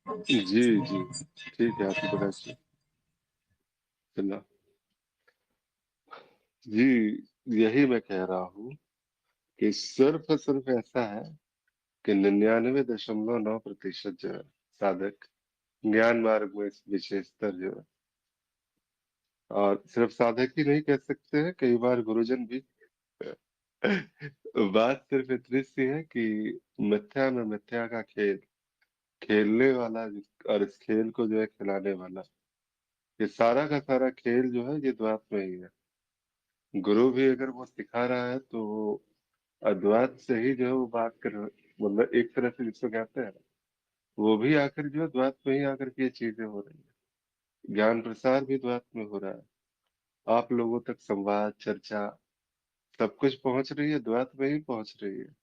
जी जी, ठीक है आपकी प्रकाश जी, चला जी। यही मैं कह रहा हूँ कि सिर्फ ऐसा है कि 99.9% जो है साधक ज्ञान मार्ग में इस विशेषतर जो है, और सिर्फ साधक ही नहीं कह सकते हैं, कई बार गुरुजन भी। बात सिर्फ इतनी सी है कि मिथ्या में मिथ्या का खेल खेलने वाला और इस खेल को जो है खिलाने वाला, ये सारा का सारा खेल जो है ये द्वैत में ही है। गुरु भी अगर वो सिखा रहा है तो वो अद्वैत से ही जो है वो बात कर, मतलब एक तरह से जिसको कहते हैं, वो भी आखिर जो है द्वैत में ही आकर के ये चीजें हो रही है। ज्ञान प्रसार भी द्वैत में हो रहा है, आप लोगों तक संवाद चर्चा सब कुछ पहुंच रही है, द्वैत में ही पहुंच रही है।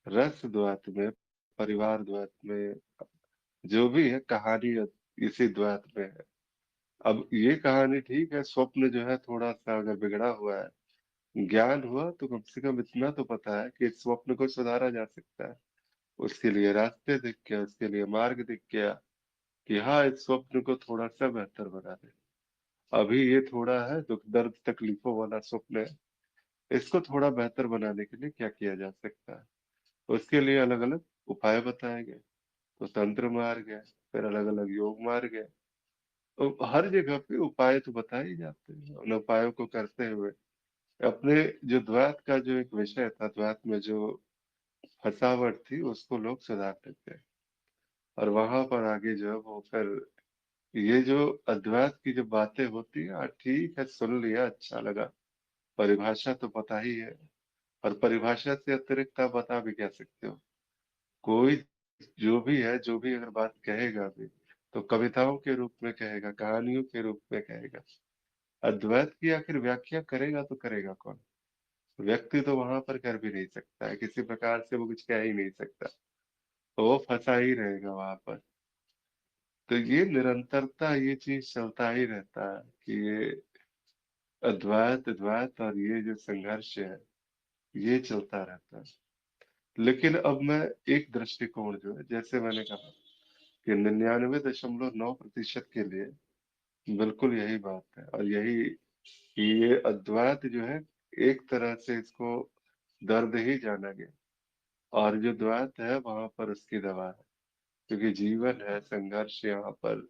रस द्वैत में, परिवार द्वैत में, जो भी है कहानी इसी द्वैत में है। अब ये कहानी ठीक है, स्वप्न जो है थोड़ा सा अगर बिगड़ा हुआ है, ज्ञान हुआ तो कम से कम इतना तो पता है कि इस स्वप्न को सुधारा जा सकता है। उसके लिए रास्ते दिख गया, उसके लिए मार्ग दिख गया। कि हाँ इस स्वप्न को थोड़ा सा बेहतर बना दे। अभी ये थोड़ा है दुख दर्द तकलीफों वाला स्वप्न है, इसको थोड़ा बेहतर बनाने के लिए क्या किया जा सकता है। उसके लिए अलग अलग उपाय बताए गए। तो तंत्र मार्ग है, फिर अलग अलग योग मार्ग है। तो हर जगह पे उपाय तो बताए ही जाते हैं। उन उपायों को करते हुए अपने जो द्वैत का जो एक विषय था, द्वैत में जो फंसावट थी, उसको लोग सुधार लेते हैं। और वहां पर आगे जो है वो फिर ये जो अद्वैत की जो बातें होती है, ठीक है सुन लिया अच्छा लगा, परिभाषा तो पता ही है। और परिभाषा से अतिरिक्त आप बता भी क्या सकते हो। कोई जो भी है, जो भी अगर बात कहेगा भी, तो कविताओं के रूप में कहेगा, कहानियों के रूप में कहेगा। अद्वैत की आखिर व्याख्या करेगा तो करेगा कौन। व्यक्ति तो वहां पर कर भी नहीं सकता है, किसी प्रकार से वो कुछ कह ही नहीं सकता, तो वो फंसा ही रहेगा वहां पर। तो ये निरंतरता, ये चीज चलता ही रहता है कि ये अद्वैत अद्वैत और ये जो संघर्ष है, ये चलता रहता है। लेकिन अब मैं एक दृष्टिकोण जो है, जैसे मैंने कहा कि 99.9% के लिए बिल्कुल यही बात है। और यही कि ये अद्वैत जो है, एक तरह से इसको दर्द ही जाना गया। और जो द्वैत है वहां पर उसकी दवा है, क्योंकि जीवन है संघर्ष यहाँ पर,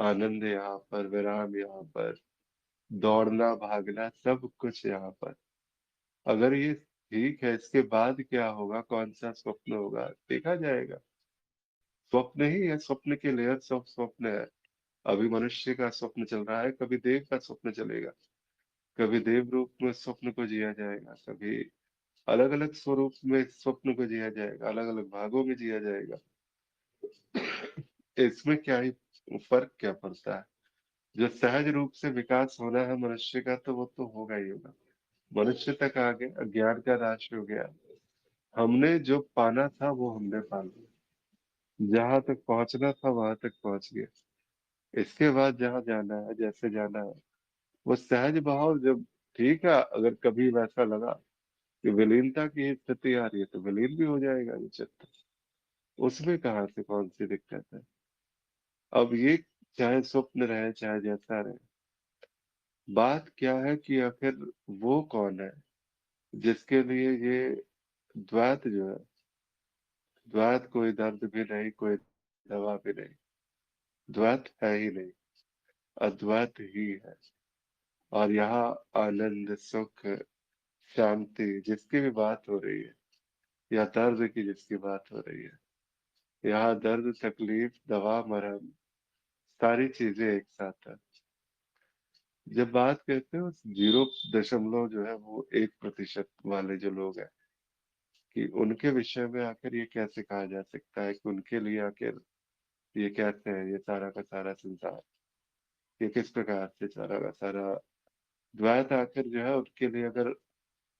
आनंद यहाँ पर, विराम यहाँ पर, दौड़ना भागना सब कुछ यहाँ पर। अगर ये ठीक है, इसके बाद क्या होगा, कौन सा स्वप्न होगा, देखा जाएगा। स्वप्न ही है, स्वप्न के लेयर्स ऑफ स्वप्न है। अभी मनुष्य का स्वप्न चल रहा है, कभी देव का स्वप्न चलेगा, कभी देव रूप में स्वप्न को जिया जाएगा, कभी अलग अलग स्वरूप में स्वप्न को जिया जाएगा, अलग अलग भागों में जिया जाएगा। इसमें क्या ही फर्क क्या पड़ता है। जो सहज रूप से विकास होना है मनुष्य का, तो वो तो होगा ही होगा। मनुष्य तक आ गए, अज्ञान का नाश हो गया, हमने जो पाना था वो हमने पा लिया, जहां तक पहुंचना था वहां तक पहुंच गए। इसके बाद जहां जाना है, जैसे जाना है, वो सहज भाव जब, ठीक है अगर कभी वैसा लगा कि विलीनता की स्थिति आ रही है, तो विलीन भी हो जाएगा ये चित्त। उसमें कहाँ से कौन सी दिक्कत है। अब ये चाहे स्वप्न रहे चाहे जैसा रहे, बात क्या है कि आखिर वो कौन है जिसके लिए ये द्वैत जो है, द्वैत कोई दर्द भी नहीं, कोई दवा भी नहीं, द्वैत है ही नहीं, अद्वैत ही है। और यहाँ आनंद सुख शांति जिसकी भी बात हो रही है, या दर्द की जिसकी बात हो रही है, यहाँ दर्द तकलीफ दवा मरहम सारी चीजें एक साथ है। जब बात करते हैं उस 0 दशमलव जो है वो 1% वाले जो लोग हैं, कि उनके विषय में आखिर ये कैसे कहा जा सकता है कि उनके लिए आखिर ये कैसे है, ये सारा का सारा संसार, ये किस प्रकार से सारा का सारा द्वैत आखिर जो है उनके लिए अगर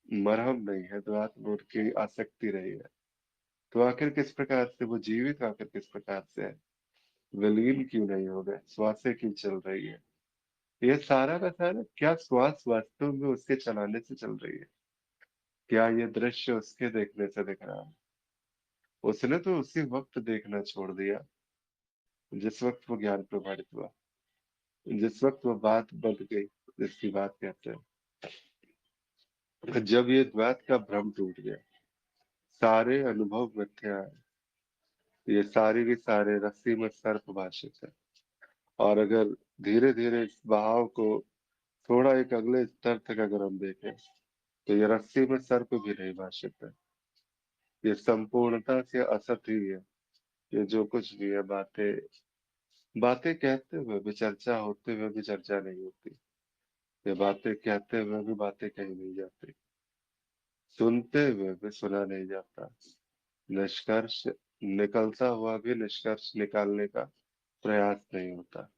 मरहम नहीं है, द्वैत में उनकी आसक्ति रही है, तो आखिर किस प्रकार से वो जीवित आखिर किस प्रकार से है, विलीन क्यों नहीं हो गए, श्वासें क्यों चल रही है। ये सारा का सारा क्या श्वास वास्तव में उसके चलाने से चल रही है, क्या ये दृश्य उसके देखने से दिख रहा है। उसने तो उसी वक्त देखना छोड़ दिया जिस वक्त वो ज्ञान प्रमाणित हुआ, जिस वक्त वो बात बन गई, जिसकी बात कहते हैं। जब ये द्वैत का भ्रम टूट गया, सारे अनुभव मिथ्या है, ये सारे के सारे रस्सी में सर्प भाषित है। और अगर धीरे धीरे इस बहाव को थोड़ा एक अगले स्तर तक अगर हम देखें, तो ये रस्सी में सर्प भी नहीं भाषित है, ये संपूर्णता से असत ही है। ये जो कुछ भी है, बातें बातें कहते हुए भी, चर्चा होते हुए भी चर्चा नहीं होती, ये बातें कहते हुए भी बातें कही नहीं जाती, सुनते हुए भी सुना नहीं जाता, निष्कर्ष निकलता हुआ भी निष्कर्ष निकालने का प्रयास नहीं होता।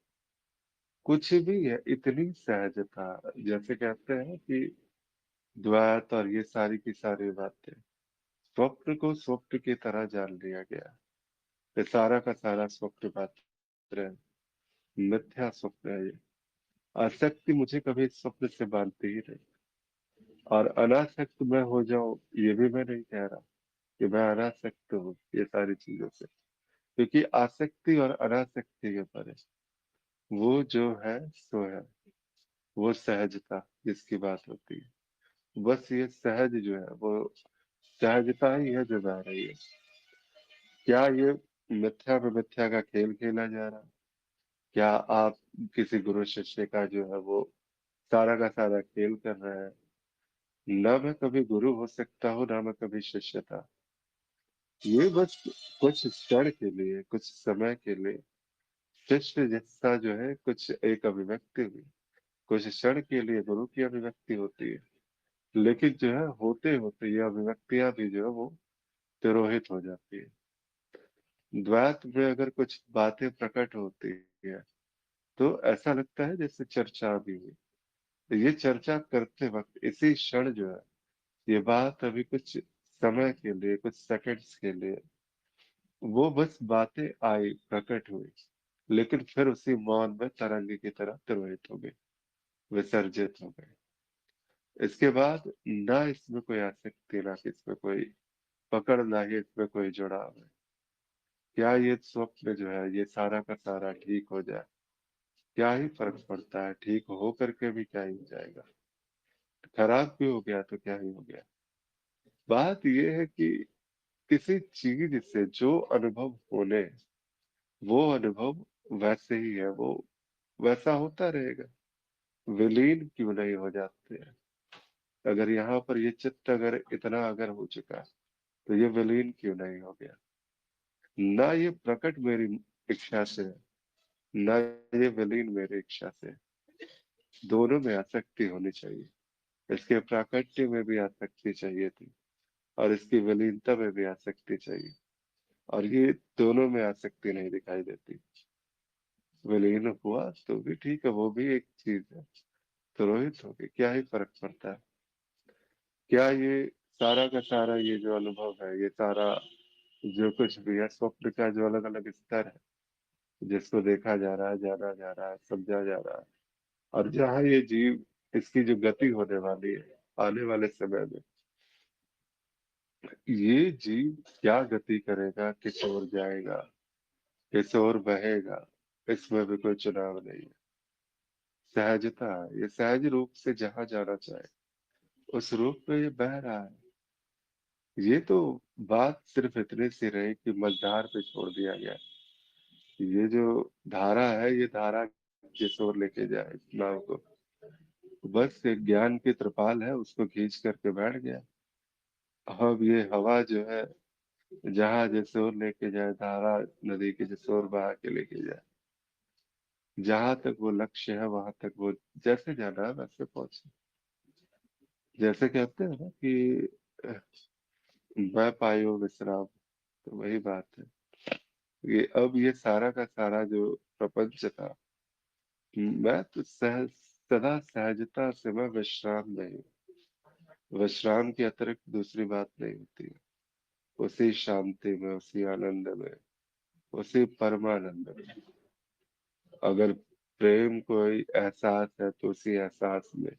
कुछ भी है, इतनी सहजता, जैसे कहते हैं कि द्वैत और ये सारी की सारी बातें, स्वप्न को स्वप्न की तरह जान लिया गया। ये सारा का सारा स्वप्न मात्र है, मिथ्या स्वप्न है ये। आसक्ति मुझे कभी इस स्वप्न से बांधती ही नहीं। और अनासक्त मैं हो जाऊं, ये भी मैं नहीं कह रहा कि मैं अनासक्त हूँ ये सारी चीजों से। क्योंकि आसक्ति और अनासक्ति के परे वो जो है सो है, वो सहजता जिसकी बात होती है। बस ये सहज जो है वो सहजता ही है जो बह रही है। क्या ये मिथ्या पे मिथ्या का खेल खेला जा रहा है? क्या आप किसी गुरु शिष्य का जो है वो सारा का सारा खेल कर रहे हैं? ना मैं कभी गुरु हो सकता हूँ, ना मैं कभी शिष्य था। ये बस कुछ क्षण के लिए, कुछ समय के लिए शिष्य जैसा जो है कुछ एक अभिव्यक्ति हुई, कुछ क्षण के लिए गुरु की अभिव्यक्ति होती है। लेकिन जो है होते होते ये अभिव्यक्तियां भी जो है वो तिरोहित हो जाती है। द्वैत में अगर कुछ बातें प्रकट होती है तो ऐसा लगता है जैसे चर्चा भी हुई। तो ये चर्चा करते वक्त इसी क्षण जो है ये बात अभी कुछ समय के लिए, कुछ सेकंड्स के लिए वो बस बातें आई, प्रकट हुई, लेकिन फिर उसी मौन में तरंग की तरह तिरोहित हो गई, विसर्जित हो गई। इसके बाद ना इसमें कोई आसक्ति, ना इसमें कोई पकड़, ना ही इसमें कोई जुड़ाव है। क्या ये स्वप्न जो है ये सारा का सारा ठीक हो जाए, क्या ही फर्क पड़ता है? ठीक हो करके भी क्या ही हो जाएगा, खराब भी हो गया तो क्या ही हो गया। बात ये है कि किसी चीज से जो अनुभव होने, वो अनुभव वैसे ही है, वो वैसा होता रहेगा। विलीन क्यों नहीं हो जाते हैं? अगर यहाँ पर ये चित्त अगर इतना अगर हो चुका है तो ये विलीन क्यों नहीं हो गया? ना ये प्रकट मेरी इच्छा से है, ना ये विलीन मेरी इच्छा से है। दोनों में आसक्ति होनी चाहिए। इसके प्राकट्य में भी आसक्ति चाहिए थी, और इसकी विलीनता में भी आसक्ति चाहिए, और ये दोनों में आसक्ति नहीं दिखाई देती। विलीन हुआ तो भी ठीक है, वो भी एक चीज है। तो रोहित हो गए, क्या ही फर्क पड़ता है? क्या ये सारा का सारा ये जो अनुभव है, ये सारा जो कुछ भी है, स्वप्न का जो अलग अलग स्तर है, जिसको देखा जा रहा है, जाना जा रहा है, समझा जा रहा है, और जहाँ ये जीव, इसकी जो गति होने वाली है आने वाले समय में, ये जीव क्या गति करेगा, किस ओर जाएगा, किस ओर बहेगा, इसमें भी कोई चुनाव नहीं है। सहजता है, ये सहज रूप से जहां जाना चाहे उस रूप में ये बह रहा है। ये तो बात सिर्फ इतने से रही कि मझधार पे छोड़ दिया गया। ये जो धारा है, ये धारा जिस ओर लेके जाए इस नाव को, बस एक ज्ञान की त्रिपाल है, उसको खींच करके बैठ गया। अब ये हवा जो है जहां जिस ओर लेके जाए, धारा नदी के जिस ओर बहा के लेके जाए, जहां तक वो लक्ष्य है वहां तक वो जैसे जाना है वैसे पहुंचे। जैसे कहते हैं ना कि मैं पायो विश्राम, तो वही बात है। ये अब ये सारा का सारा जो प्रपंच था, मैं तो सदा सहजता से मैं विश्राम नहीं हूँ। विश्राम के अतिरिक्त दूसरी बात नहीं होती है। उसी शांति में, उसी आनंद में, उसी परमानंद में। अगर प्रेम कोई एहसास है तो उसी एहसास में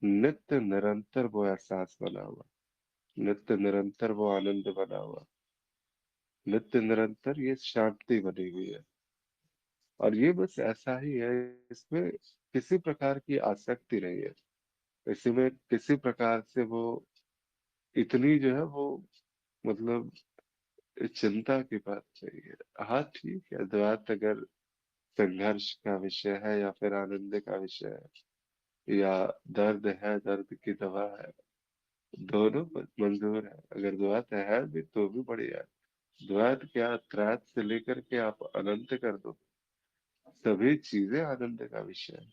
नित्य निरंतर वो एहसास बना हुआ, नित्य निरंतर वो आनंद बना हुआ, नित्य निरंतर ये शांति बनी हुई है। और ये बस ऐसा ही है, इसमें किसी प्रकार की आसक्ति नहीं है, इसमें किसी प्रकार से वो इतनी जो है वो मतलब चिंता की बात नहीं है। हाँ ठीक है, द्वैत अगर संघर्ष का विषय है या फिर आनंद का विषय है, या दर्द है, दर्द की दवा है, दोनों मंजूर है। अगर द्वैत है भी तो भी बढ़िया है। द्वैत क्या, त्रैत से लेकर के आप अनंत कर दो, सभी चीजें आनंद का विषय है।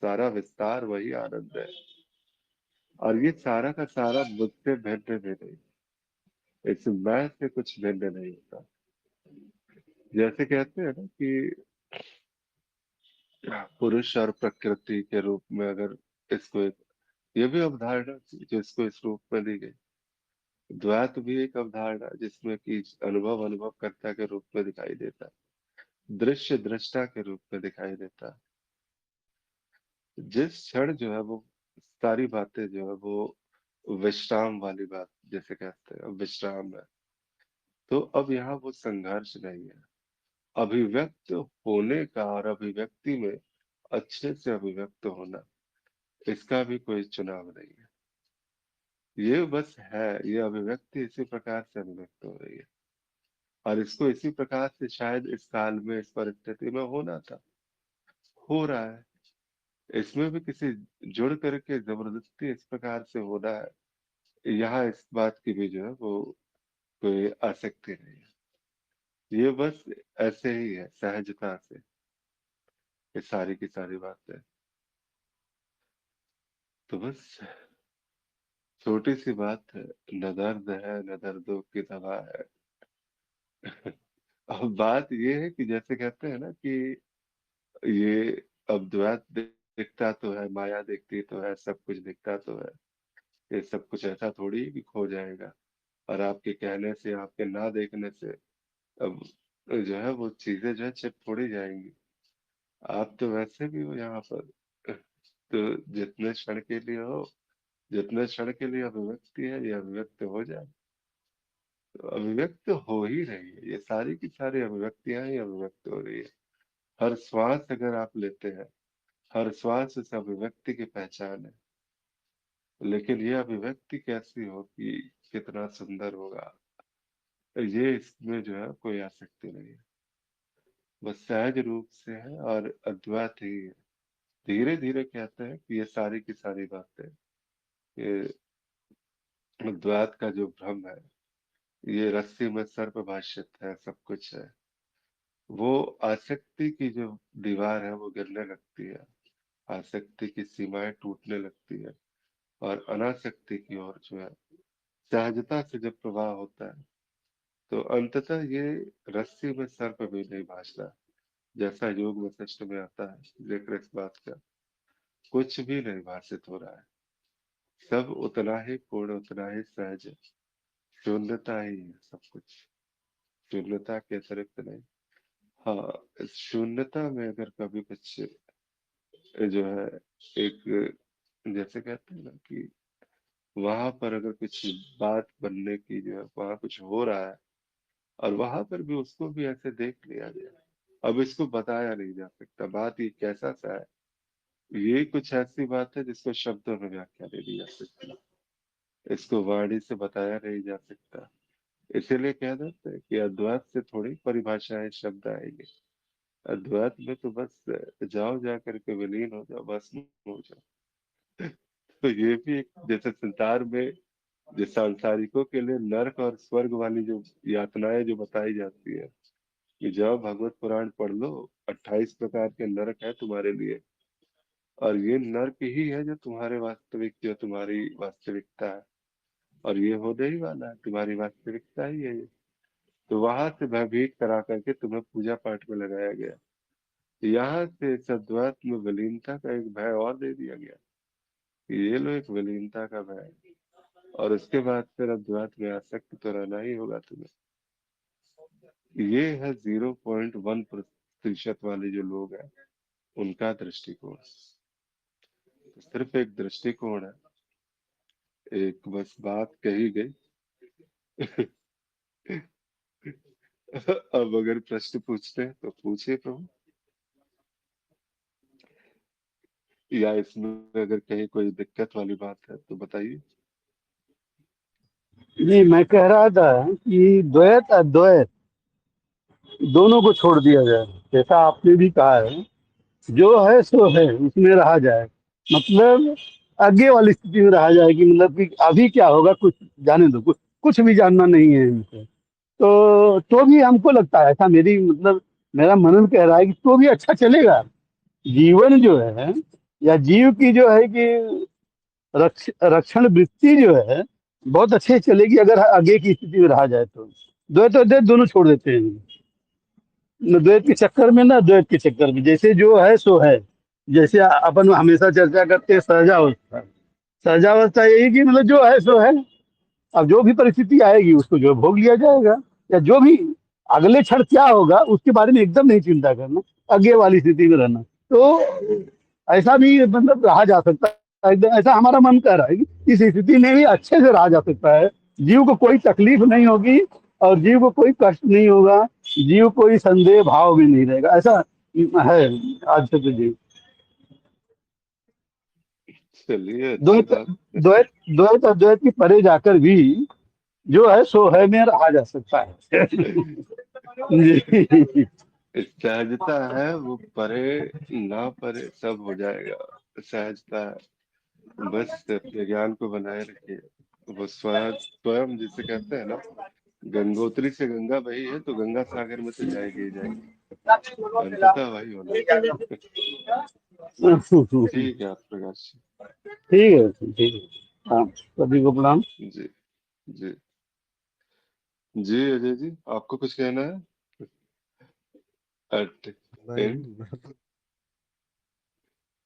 सारा विस्तार वही आनंद है। और ये सारा का सारा मुझसे भिन्न भी नहीं, इस मैं से कुछ भिन्न नहीं होता। जैसे कहते हैं ना कि पुरुष और प्रकृति के रूप में अगर इसको एक, ये भी अवधारणा थी जो इसको इस रूप में दी गई। द्वैत भी एक अवधारणा जिसमें कि अनुभव अनुभवकर्ता के रूप में दिखाई देता है, दृश्य दृष्टा के रूप में दिखाई देता है। जिस क्षण जो है वो सारी बातें जो है वो विश्राम वाली बात, जैसे कहते हैं अब विश्राम है, तो अब यहाँ वो संघर्ष नहीं है। अभिव्यक्त होने का और अभिव्यक्ति में अच्छे से अभिव्यक्त होना, इसका भी कोई चुनाव नहीं है। ये बस है, ये अभिव्यक्ति इसी प्रकार से अभिव्यक्त हो रही है, और इसको इसी प्रकार से शायद इस काल में, इस परिस्थिति में होना था, हो रहा है। इसमें भी किसी जुड़ करके जबरदस्ती इस प्रकार से होना है, यहाँ इस बात की भी जो है वो कोई आसक्ति नहीं है। ये बस ऐसे ही है, सहजता से, ये सारी की सारी बातें। तो बस छोटी सी बात है, न दर्द है न दर्दों की दवा है। अब बात ये है कि जैसे कहते हैं ना कि ये अब द्वैत दिखता तो है, माया दिखती तो है, सब कुछ दिखता तो है, ये सब कुछ ऐसा थोड़ी कि खो जाएगा, और आपके कहने से, आपके ना देखने से अब जो है वो चीजें जो है छिप थोड़ी जाएंगी। आप तो वैसे भी हो यहाँ पर, तो जितने क्षण के लिए हो, जितने क्षण के लिए अभिव्यक्ति है, ये अभिव्यक्त हो जाए, तो अभिव्यक्त हो ही रही है, ये सारी की सारी अभिव्यक्तियां ही अभिव्यक्त हो रही है। हर श्वास अगर आप लेते हैं, हर श्वास उस अभिव्यक्ति की पहचान है। लेकिन ये अभिव्यक्ति कैसी होगी, कितना सुंदर होगा, ये इसमें जो है कोई आसक्ति नहीं है, बस सहज रूप से है और अद्वैत ही है। धीरे धीरे कहते हैं कि ये सारी की सारी बातें, ये अद्वैत का जो भ्रम है, ये रस्सी में सर्प भाषित है, सब कुछ है, वो आसक्ति की जो दीवार है वो गिरने लगती है, आसक्ति की सीमाएं टूटने लगती है, और अनासक्ति की ओर जो है सहजता से जब प्रवाह होता है, तो अंततः ये रस्सी में सर्प भी नहीं भाषता, जैसा योग वशिष्ठ में आता है जिक्र इस बात का। कुछ भी नहीं भाषित हो रहा है, सब उतना ही पूर्ण, उतना ही सहज है। शून्यता ही है सब कुछ, शून्यता के अतिरिक्त नहीं। हाँ, इस शून्यता में अगर कभी कुछ जो है, एक, जैसे कहते हैं ना कि वहां पर अगर कुछ बात बनने की जो है, वहां कुछ हो रहा है, और वहां पर भी उसको भी ऐसे देख लिया गया, अब इसको बताया नहीं जा सकता। बात ये कैसा सा है, ये कुछ ऐसी बात है जिसको शब्दों में व्याख्या दे दी जा सकती है, इसको वाणी से बताया नहीं जा सकता। इसीलिए कह देते हैं कि अद्वैत से थोड़ी परिभाषाएं शब्द आएंगे, अद्वैत में तो बस जाओ, जा करके विलीन हो जाओ, बस हो जाओ। तो ये भी एक, जैसे संसार में जो सांसारिकों के लिए नर्क और स्वर्ग वाली जो यातनाएं जो बताई जाती है, कि जाओ भगवत पुराण पढ़ लो, 28 प्रकार के नरक है तुम्हारे लिए, और ये नर्क ही है जो तुम्हारे वास्तविक, जो तुम्हारी वास्तविकता है, और ये होने ही वाला है, तुम्हारी वास्तविकता ही है ये। तो वहां से भयभीत करा करके तुम्हें पूजा पाठ में लगाया गया, यहाँ से सद्वैत में विलीनता का एक भय और दे दिया गया कि ये लो एक विलीनता का भय, और उसके बाद फिर अद्वैत में आसक्त तो रहना ही होगा तुम्हें। ये है 0.1% वाले जो लोग हैं, उनका दृष्टिकोण। तो सिर्फ एक दृष्टिकोण है, एक बस बात कही गई। अब अगर प्रश्न पूछते हैं तो पूछिए प्रभु, या इसमें अगर कहीं कोई दिक्कत वाली बात है तो बताइए। नहीं, मैं कह रहा था कि द्वैत अद्वैत दोनों को छोड़ दिया जाए, जैसा आपने भी कहा है, जो है सो है, उसमें रहा जाए। मतलब आगे वाली स्थिति में रहा जाए कि मतलब कि अभी क्या होगा कुछ जाने दो, कुछ कुछ भी जानना नहीं है इनसे। तो भी हमको लगता है ऐसा, मेरी मतलब मेरा मनन कह रहा है कि तो भी अच्छा चलेगा। जीवन जो है, या जीव की जो है कि रक्षण वृत्ति जो है, बहुत अच्छे से चलेगी अगर आगे की स्थिति में रहा जाए तो। द्वैत और द्वैत दोनों छोड़ देते हैं, न द्वैत के चक्कर में ना द्वैत के चक्कर में, जैसे जो है सो है। जैसे अपन हमेशा चर्चा करते हैं सहजावस्था, सहजावस्था यही कि मतलब जो है सो है, अब जो भी परिस्थिति आएगी उसको जो है भोग लिया जाएगा, या जो भी अगले क्षण क्या होगा उसके बारे में एकदम नहीं चिंता करना, आगे वाली स्थिति में रहना। तो ऐसा भी मतलब रहा जा सकता है, एकदम ऐसा हमारा मन कर रहा है कि इस स्थिति में भी अच्छे से रहा जा सकता है, जीव को कोई तकलीफ नहीं होगी, और जीव को कोई कष्ट नहीं होगा, जीव कोई संदेह भाव भी नहीं रहेगा, ऐसा है आज से तो जीव। चलिए, अच्छी द्वैत बात। द्वैत द्वैत अद्वैत की परे जाकर भी जो है सो है में रहा जा सकता है। जी। सहजता है वो, परे ना परे सब हो जाएगा। सहजता है, बस अपने ज्ञान को बनाए रखिए। वो स्वयं स्वयं जिसे कहते हैं ना, गंगोत्री से गंगा बही है तो गंगा सागर में तो जाएगी ही जाएगी। अंततः वही होना है। ठीक है आप प्रकाश ठीक है, ठीक है। हाँ, सभी को प्रणाम। जी। जी। जी अजय जी, आपको कुछ कहना है? एट नहीं एंड।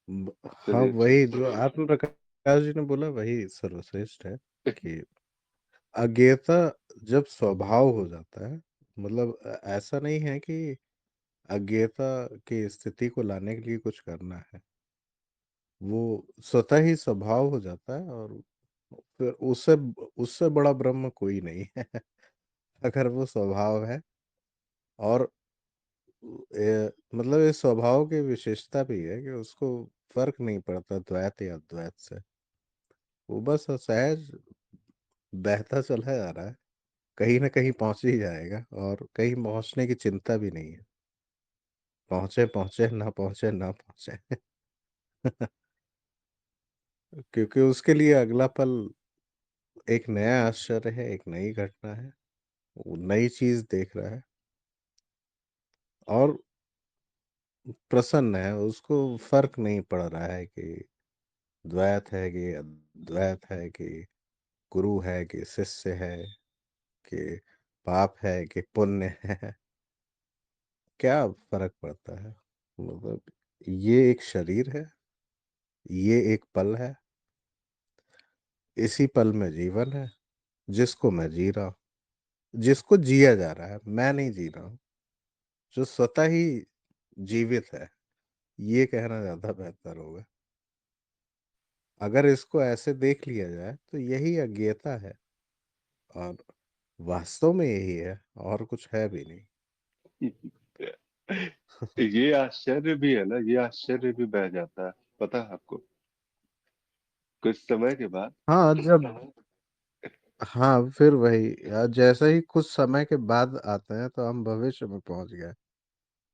मतलब हाँ, चलिए वही जो आत्म प्रकाश जी ने बोला वही सर्वश्रेष्ठ है कि अज्ञेयता जब स्वभाव हो जाता है, मतलब ऐसा नहीं है कि अज्ञेयता की स्थिति को लाने के लिए कुछ करना है, वो स्वतः ही स्वभाव हो जाता है। और फिर उससे उससे बड़ा ब्रह्म कोई नहीं है। अगर वो स्वभाव है। और मतलब इस स्वभाव की विशेषता भी है कि उसको फर्क नहीं पड़ता द्वैत या अद्वैत से। वो बस सहज बहता चला जा रहा है, कहीं ना कहीं पहुंच ही जाएगा, और कहीं पहुंचने की चिंता भी नहीं है। पहुंचे पहुंचे ना पहुंचे ना पहुंचे। क्योंकि उसके लिए अगला पल एक नया आश्चर्य है, एक नई घटना है, वो नई चीज देख रहा है और प्रसन्न है। उसको फर्क नहीं पड़ रहा है कि द्वैत है कि अद्वैत है, कि गुरु है कि शिष्य है, कि पाप है कि पुण्य है। क्या फर्क पड़ता है? मतलब ये एक शरीर है, ये एक पल है, इसी पल में जीवन है जिसको मैं जी रहा हूँ, जिसको जिया जा रहा है, मैं नहीं जी रहा हूँ, जो स्वतः ही जीवित है, ये कहना ज्यादा बेहतर होगा। अगर इसको ऐसे देख लिया जाए तो यही अज्ञेयता है, और वास्तव में यही है, और कुछ है भी नहीं। ये आश्चर्य भी है ना, ये आश्चर्य भी बह जाता है, पता है आपको, कुछ समय के बाद। हाँ जब हाँ फिर वही जैसे ही कुछ समय के बाद आते हैं तो हम भविष्य में पहुंच गए।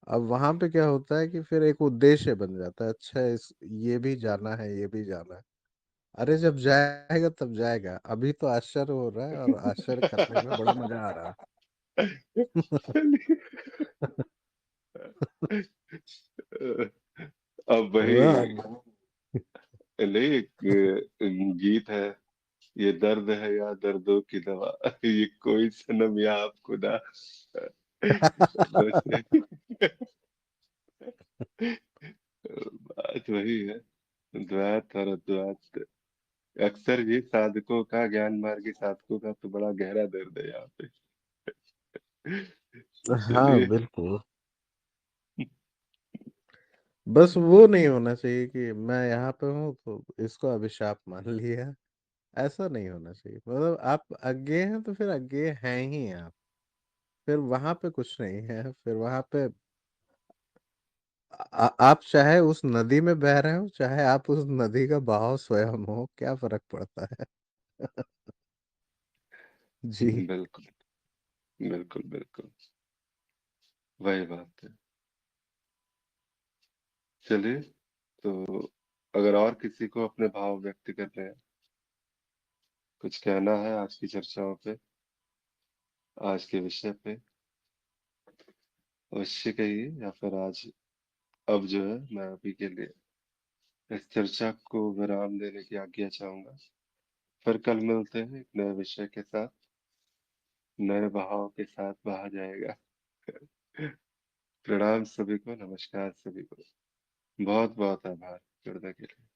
अब वहां पे क्या होता है कि फिर एक उद्देश्य बन जाता है, अच्छा इस ये भी जाना है, ये भी जाना है। अरे जब जाएगा तब जाएगा, अभी तो आश्चर्य हो रहा है और आश्चर्य करने में बड़ा मजा आ रहा चलिए, अब वही, है। नहीं एक गीत है, ये दर्द है या दर्दों की दवा, ये कोई सनम या आप खुदा। बस बात वही है, द्वैत और अद्वैत। अक्सर ये साधकों का, ज्ञान मार्गी साधकों का तो बड़ा गहरा दर्द है यहाँ पे। हाँ चलिए। बिल्कुल। बस वो नहीं होना चाहिए कि मैं यहाँ पे हूँ तो इसको अभिशाप मान लिया। ऐसा नहीं होना चाहिए। मतलब आप अज्ञेय हैं तो फिर अज्ञेय हैं ही आप। फिर वहां पे कुछ नहीं है, फिर वहां पे आप चाहे उस नदी में बह रहे हो, चाहे आप उस नदी का बहाव स्वयं हो, क्या फर्क पड़ता है? जी। बिल्कुल बिल्कुल बिल्कुल, वही बात है। चलिए, तो अगर और किसी को अपने भाव व्यक्त करने हैं, कुछ कहना है आज की चर्चाओं पे, आज के विषय पे, अवश्य कहिए, या फिर आज, अब जो है मैं अभी के लिए इस चर्चा को विराम देने की आज्ञा चाहूंगा। फिर कल मिलते हैं एक नए विषय के साथ, नए भाव के साथ बहा जाएगा। प्रणाम सभी को, नमस्कार सभी को, बहुत बहुत आभार जुड़ने के लिए।